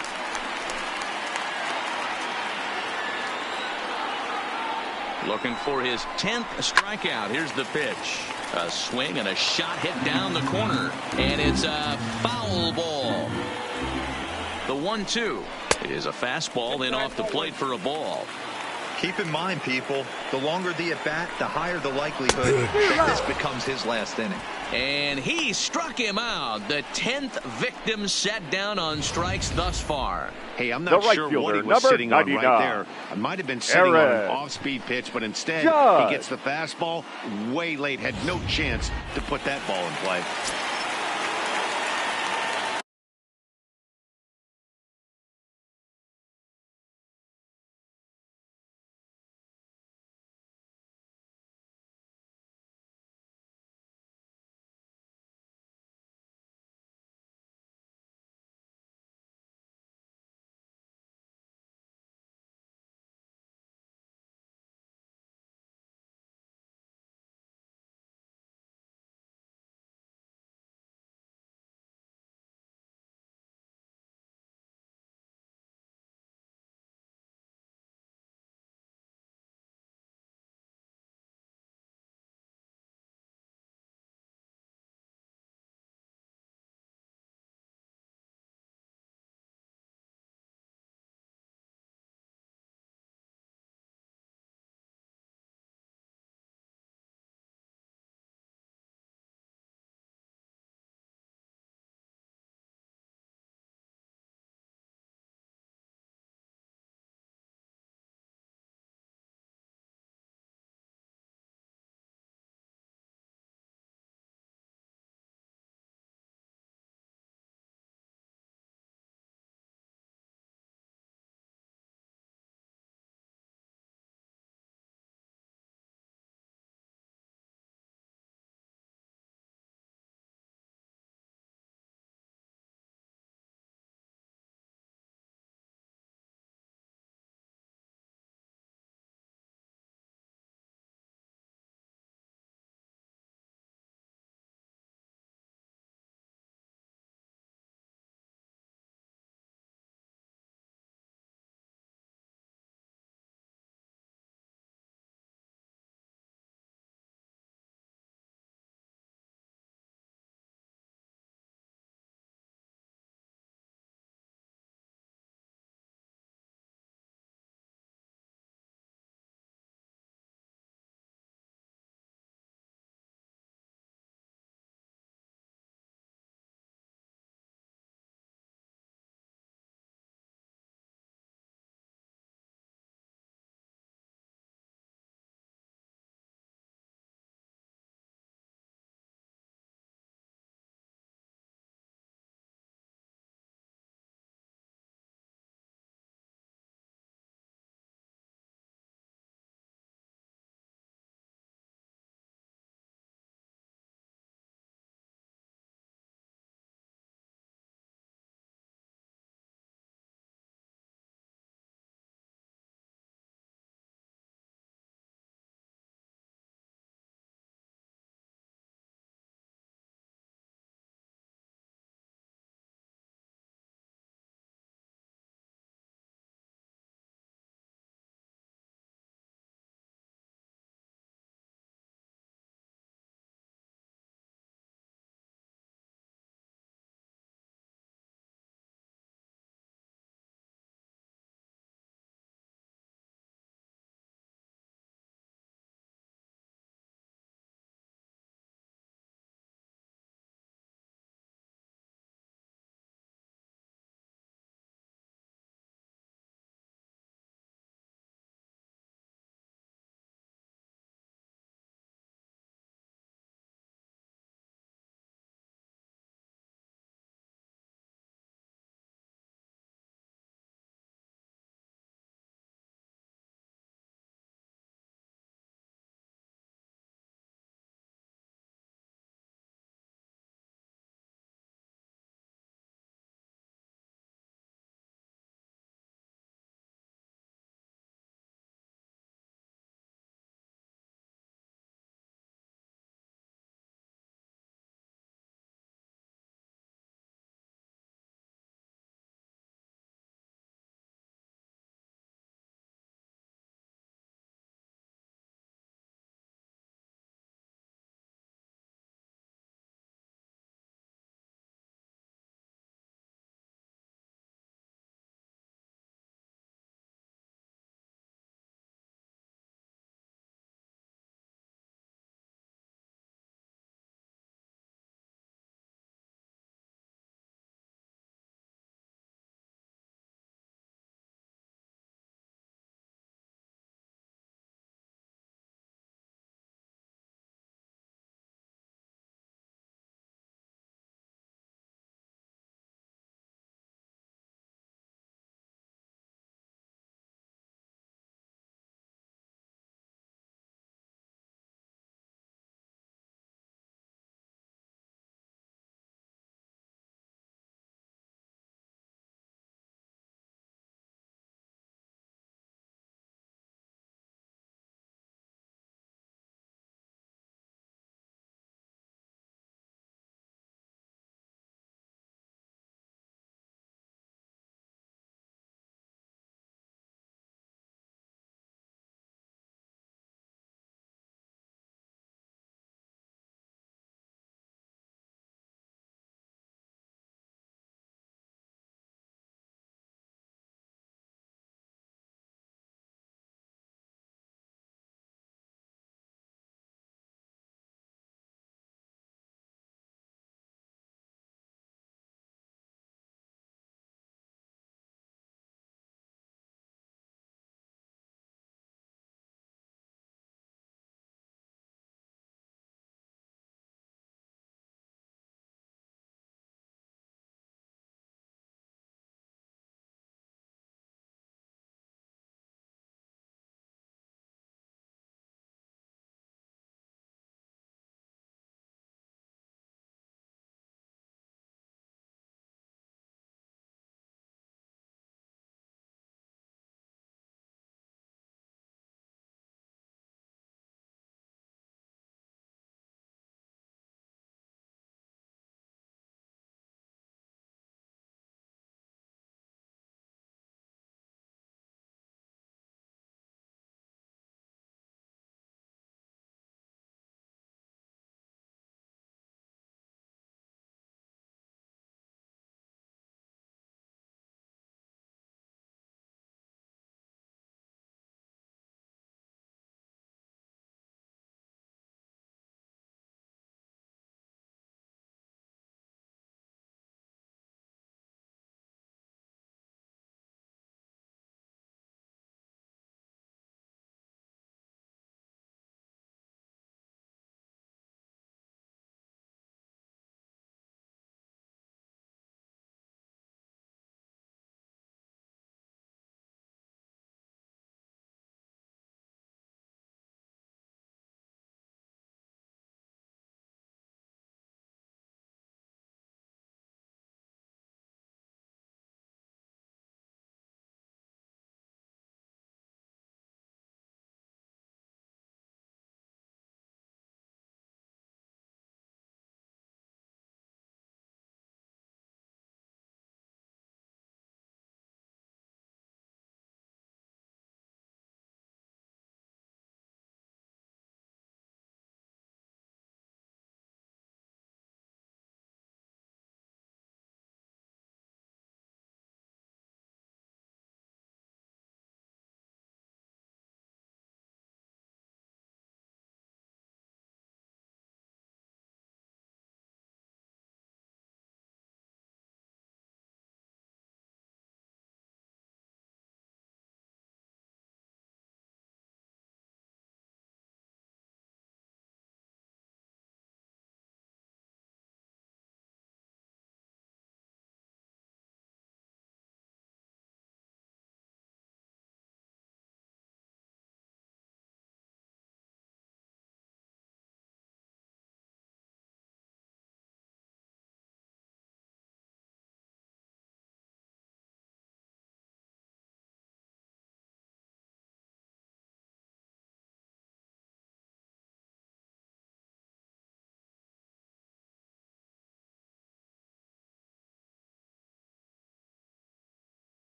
Looking for his 10th strikeout. Here's the pitch. A swing and a shot hit down the corner. And it's a foul ball. The 1-2 is a fastball, then off the plate for a ball. Keep in mind, people, the longer the at-bat, the higher the likelihood that this becomes his last inning. And he struck him out. The 10th victim set down on strikes thus far. Hey, I'm not sure what he was sitting on right there. I might have been sitting on an off-speed pitch, but instead he gets the fastball way late. Had no chance to put that ball in play.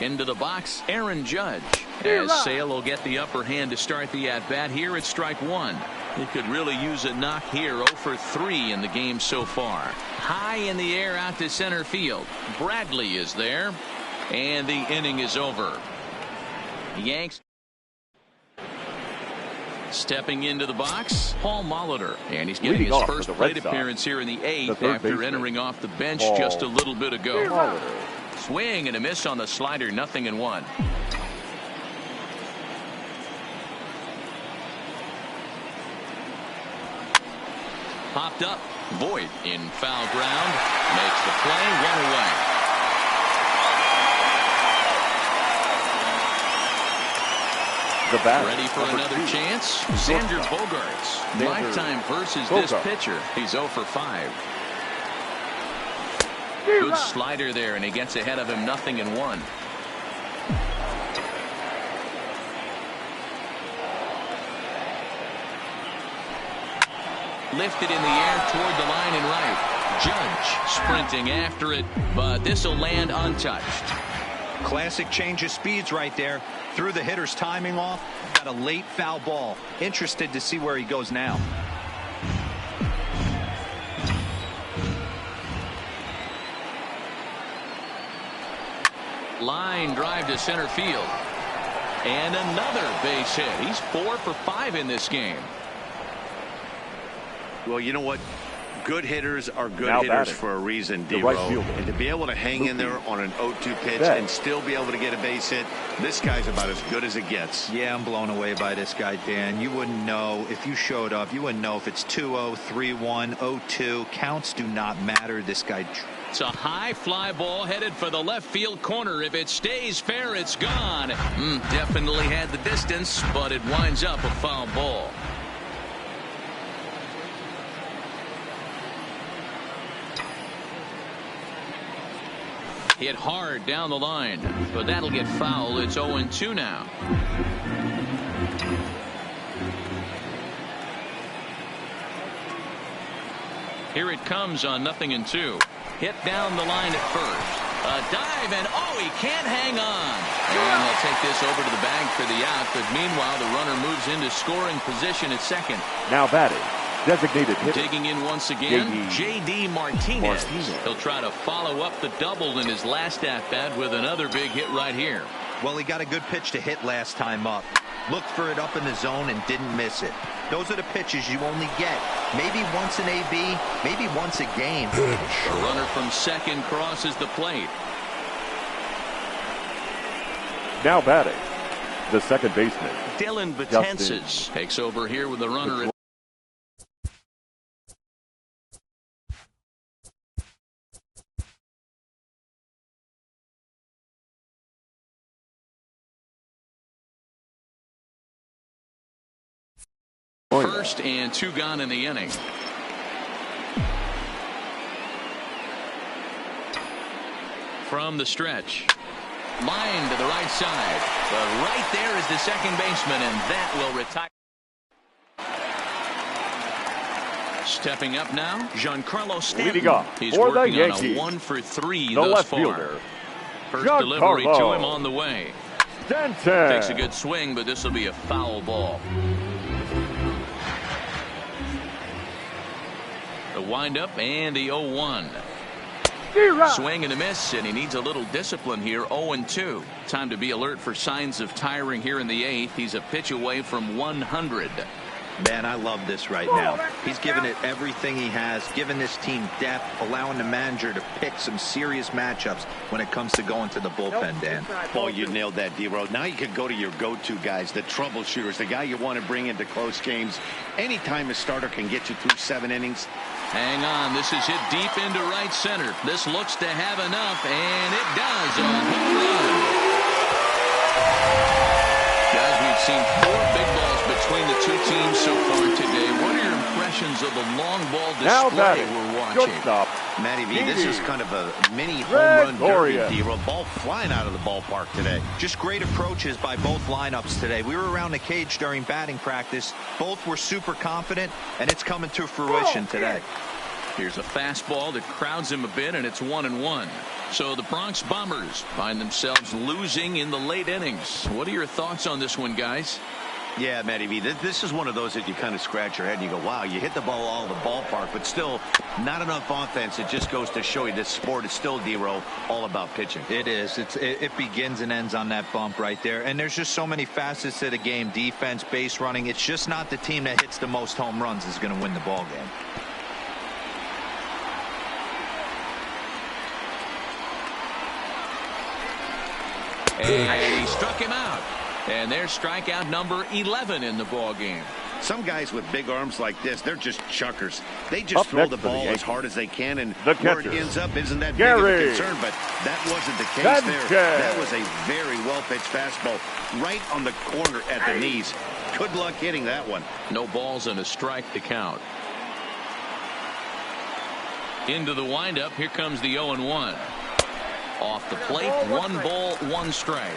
Into the box, Aaron Judge. As Sale will get the upper hand to start the at-bat here at strike one. He could really use a knock here. 0 for 3 in the game so far. High in the air out to center field. Bradley is there. And the inning is over. The Yanks stepping into the box, Paul Molitor, and he's getting his first plate appearance here in the 8th after entering off the bench just a little bit ago. Swing and a miss on the slider, 0-1. Popped up, Voit in foul ground, makes the play, 1 away. Ready for another chance? Xander Bogaerts. Lifetime versus this pitcher. He's 0 for 5. Good slider there, and he gets ahead of him, 0-1. Lifted in the air toward the line and right. Judge sprinting after it, but this will land untouched. Classic change of speeds right there. Threw the hitter's timing off. Got a late foul ball. Interested to see where he goes now. Line drive to center field. And another base hit. He's 4 for 5 in this game. Well, you know what? Good hitters are good hitters for a reason, D-Row. And to be able to hang in there on an 0-2 pitch and still be able to get a base hit, this guy's about as good as it gets. Yeah, I'm blown away by this guy, Dan. You wouldn't know if you showed up. You wouldn't know if it's 2-0, 3-1, 0-2. Counts do not matter. This guy. It's a high fly ball headed for the left field corner. If it stays fair, it's gone. Definitely had the distance, but it winds up a foul ball. Hit hard down the line, but that'll get foul. It's 0-2 now. Here it comes on 0-2. Hit down the line at first. A dive, and he can't hang on. And he'll take this over to the bag for the out, but meanwhile the runner moves into scoring position at second. Now batting. Designated hitter. Digging in once again, J.D. Martinez. He'll try to follow up the double in his last at-bat with another big hit right here. Well, he got a good pitch to hit last time up. Looked for it up in the zone and didn't miss it. Those are the pitches you only get. Maybe once an AB, maybe once a game. The runner from second crosses the plate. Now batting, the second baseman, Dylan Betances takes over here with the runner at first, and 2 gone in the inning. From the stretch. Line to the right side. But right there is the second baseman, and that will retire. Stepping up now, Giancarlo Stanton. He's working on a 1 for 3 thus far. First delivery to him on the way. Stanton takes a good swing, but this will be a foul ball. The windup and the 0-1. Swing and a miss, and he needs a little discipline here. 0-2. Time to be alert for signs of tiring here in the 8th. He's a pitch away from 100. Man, I love this right now. He's given it everything he has, given this team depth, allowing the manager to pick some serious matchups when it comes to going to the bullpen, Dan. Paul, you nailed that, D-Row. Now you can go to your go-to guys, the troubleshooters, the guy you want to bring into close games. Anytime a starter can get you through 7 innings. Hang on, this is hit deep into right center. This looks to have enough, and it does. A home run. Guys, we've seen 4 big balls between the 2 teams so far today. What are your impressions of the long ball display we're watching? Matty V, this is kind of a mini home run derby, D-Row. Ball flying out of the ballpark today. Just great approaches by both lineups today. We were around the cage during batting practice. Both were super confident, and it's coming to fruition today. Here's a fastball that crowds him a bit, and it's 1-1. So the Bronx Bombers find themselves losing in the late innings. What are your thoughts on this one, guys? Yeah, Matty V, this is one of those that you kind of scratch your head and you go, wow, you hit the ball all the ballpark, but still not enough offense. It just goes to show you this sport is still, D-Row, all about pitching. It is. It begins and ends on that bump right there. And there's just so many facets to the game. Defense, base running. It's just not the team that hits the most home runs is going to win the ball game. And he struck him out. And there's strikeout number 11 in the ball game. Some guys with big arms like this, they're just chuckers. They just throw the ball as hard as they can, and where it ends up isn't that big of a concern, but that wasn't the case there. That was a very well-pitched fastball right on the corner at the knees. Good luck hitting that one. No balls and a strike to count. Into the windup, here comes the 0-1. Off the plate, 1 ball, 1 strike.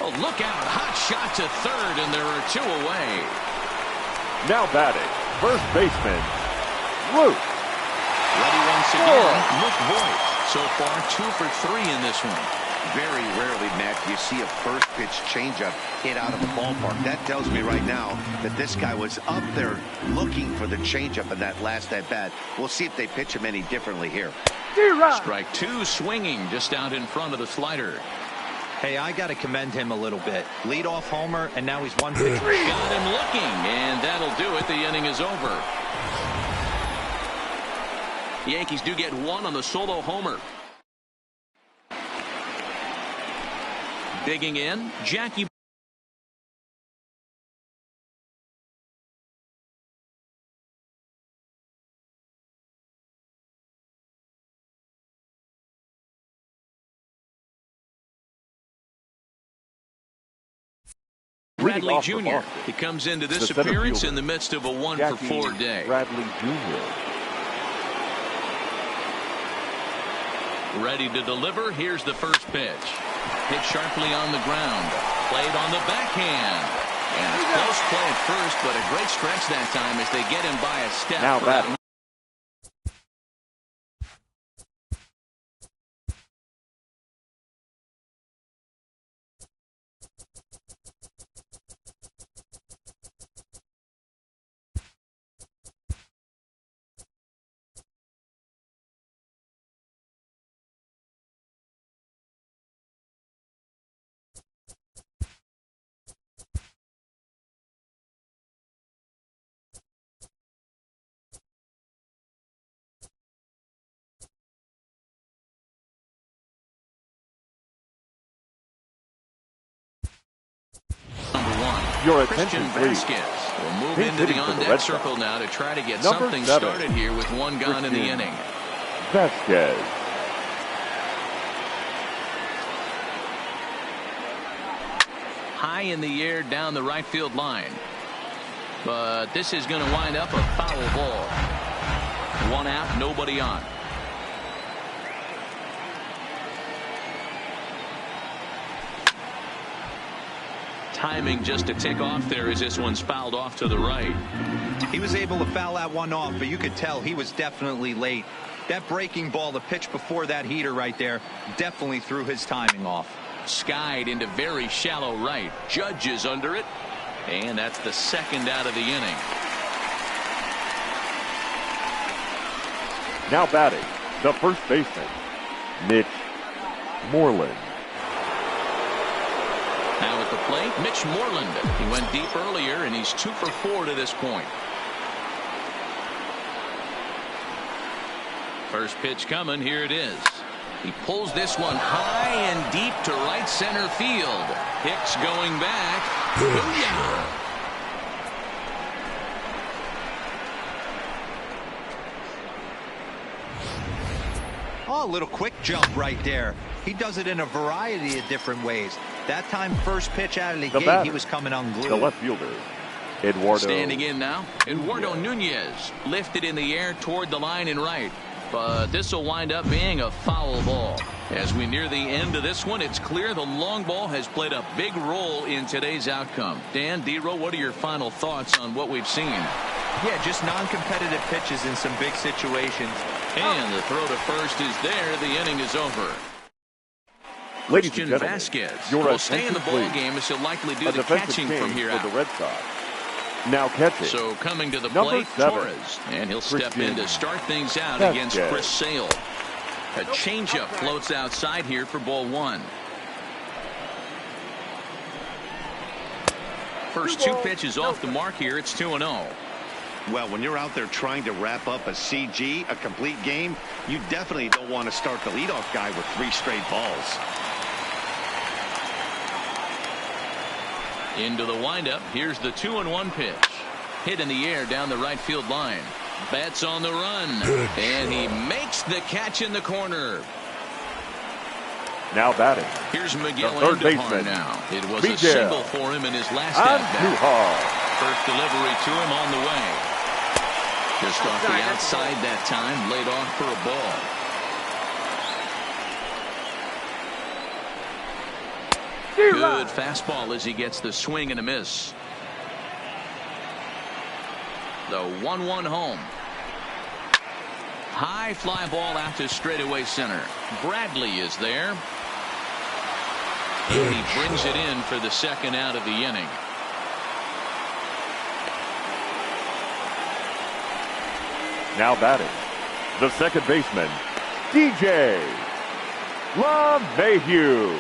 Oh, look out. Hot shot to third, and there are 2 away. Now batting, first baseman, Luke. Ready once again, Luke Voit. So far, 2 for 3 in this one. Very rarely, Matt, you see a first pitch changeup hit out of the ballpark. That tells me right now that this guy was up there looking for the changeup in that last at bat. We'll see if they pitch him any differently here. Strike 2, swinging just out in front of the slider. Hey, I got to commend him a little bit. Leadoff homer, and now he's 1 pitch. Got him looking, and that'll do it. The inning is over. The Yankees do get 1 on the solo homer. Digging in, Jackie. Bradley Jr. He comes into this appearance in the midst of a 1-for-4 day. Bradley Jr. Ready to deliver. Here's the first pitch. Hit sharply on the ground. Played on the backhand. And a close play at first, but a great stretch that time as they get him by a step. Now batting. Your attention, please. Will move into the on-deck circle now to try to get something started here with 1 gone in the inning. Vasquez. High in the air down the right field line. But this is going to wind up a foul ball. 1 out, nobody on. Timing just to tick off there as this one's fouled off to the right. He was able to foul that one off, but you could tell he was definitely late. That breaking ball, the pitch before that heater right there, definitely threw his timing off. Skied into very shallow right. Judge is under it, and that's the 2nd out of the inning. Now batting, the first baseman, Mitch Moreland. Now at the plate, Mitch Moreland. He went deep earlier, and he's 2 for 4 to this point. First pitch coming. Here it is. He pulls this one high and deep to right center field. Hicks going back. Booyah! Oh, a little quick jump right there. He does it in a variety of different ways. That time, first pitch out of the gate, batter, he was coming unglued. The left fielder, Eduardo. Standing in now, Eduardo Nunez lifted in the air toward the line and right. but this will wind up being a foul ball. As we near the end of this one, it's clear the long ball has played a big role in today's outcome. Dan, D-Row, what are your final thoughts on what we've seen? Yeah, just non-competitive pitches in some big situations. And the throw to first is there. The inning is over. Ladies Christian and gentlemen, Vasquez your will stay in the ball please. game as he'll likely do A the catching from here for out. the Red Sox. Now catching. So coming to the Number plate, 7, Torres, and he'll step Christian in to start things out Vasquez. against Chris Sale. A changeup floats outside here for ball 1. First 2 pitches off the mark here. It's 2-0. Well, when you're out there trying to wrap up a CG, a complete game, you definitely don't want to start the leadoff guy with 3 straight balls. Into the windup. Here's the 2-1 pitch. Hit in the air down the right field line. Bats on the run. And he makes the catch in the corner. Now batting. Here's Miguel third Andujar baseman, now. It was a Miguel single for him in his last at-bat. First delivery to him on the way. Just off the outside that time. Laid off for a ball. Good fastball as he gets the swing and a miss. The 1-1 home. High fly ball out to straightaway center. Bradley is there. And he brings it in for the second out of the inning. Now batting. The second baseman, DJ LeMahieu.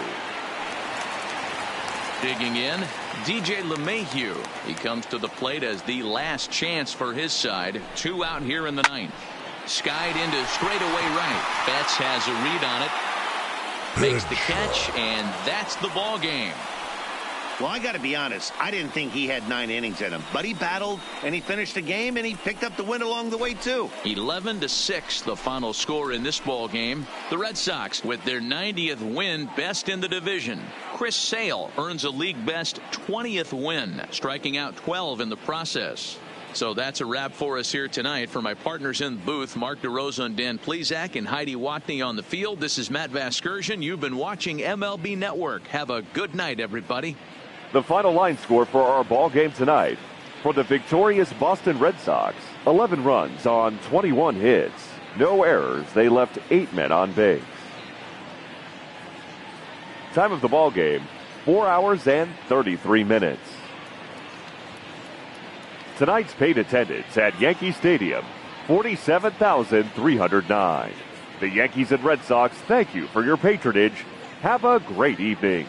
Digging in, DJ LeMahieu. He comes to the plate as the last chance for his side. 2 out here in the 9th. Skied into straightaway right. Betts has a read on it. Makes the catch, and that's the ball game. Well, I got to be honest. I didn't think he had 9 innings in him, but he battled and he finished the game and he picked up the win along the way too. 11-6, the final score in this ball game. The Red Sox with their 90th win, best in the division. Chris Sale earns a league best 20th win, striking out 12 in the process. So that's a wrap for us here tonight. For my partners in the booth, Mark DeRosa and Dan Plesac and Heidi Watney on the field, this is Matt Vasgersian. You've been watching MLB Network. Have a good night, everybody. The final line score for our ball game tonight. For the victorious Boston Red Sox, 11 runs on 21 hits. No errors. They left 8 men on base. Time of the ball game, 4 hours and 33 minutes. Tonight's paid attendance at Yankee Stadium, 47,309. The Yankees and Red Sox thank you for your patronage. Have a great evening.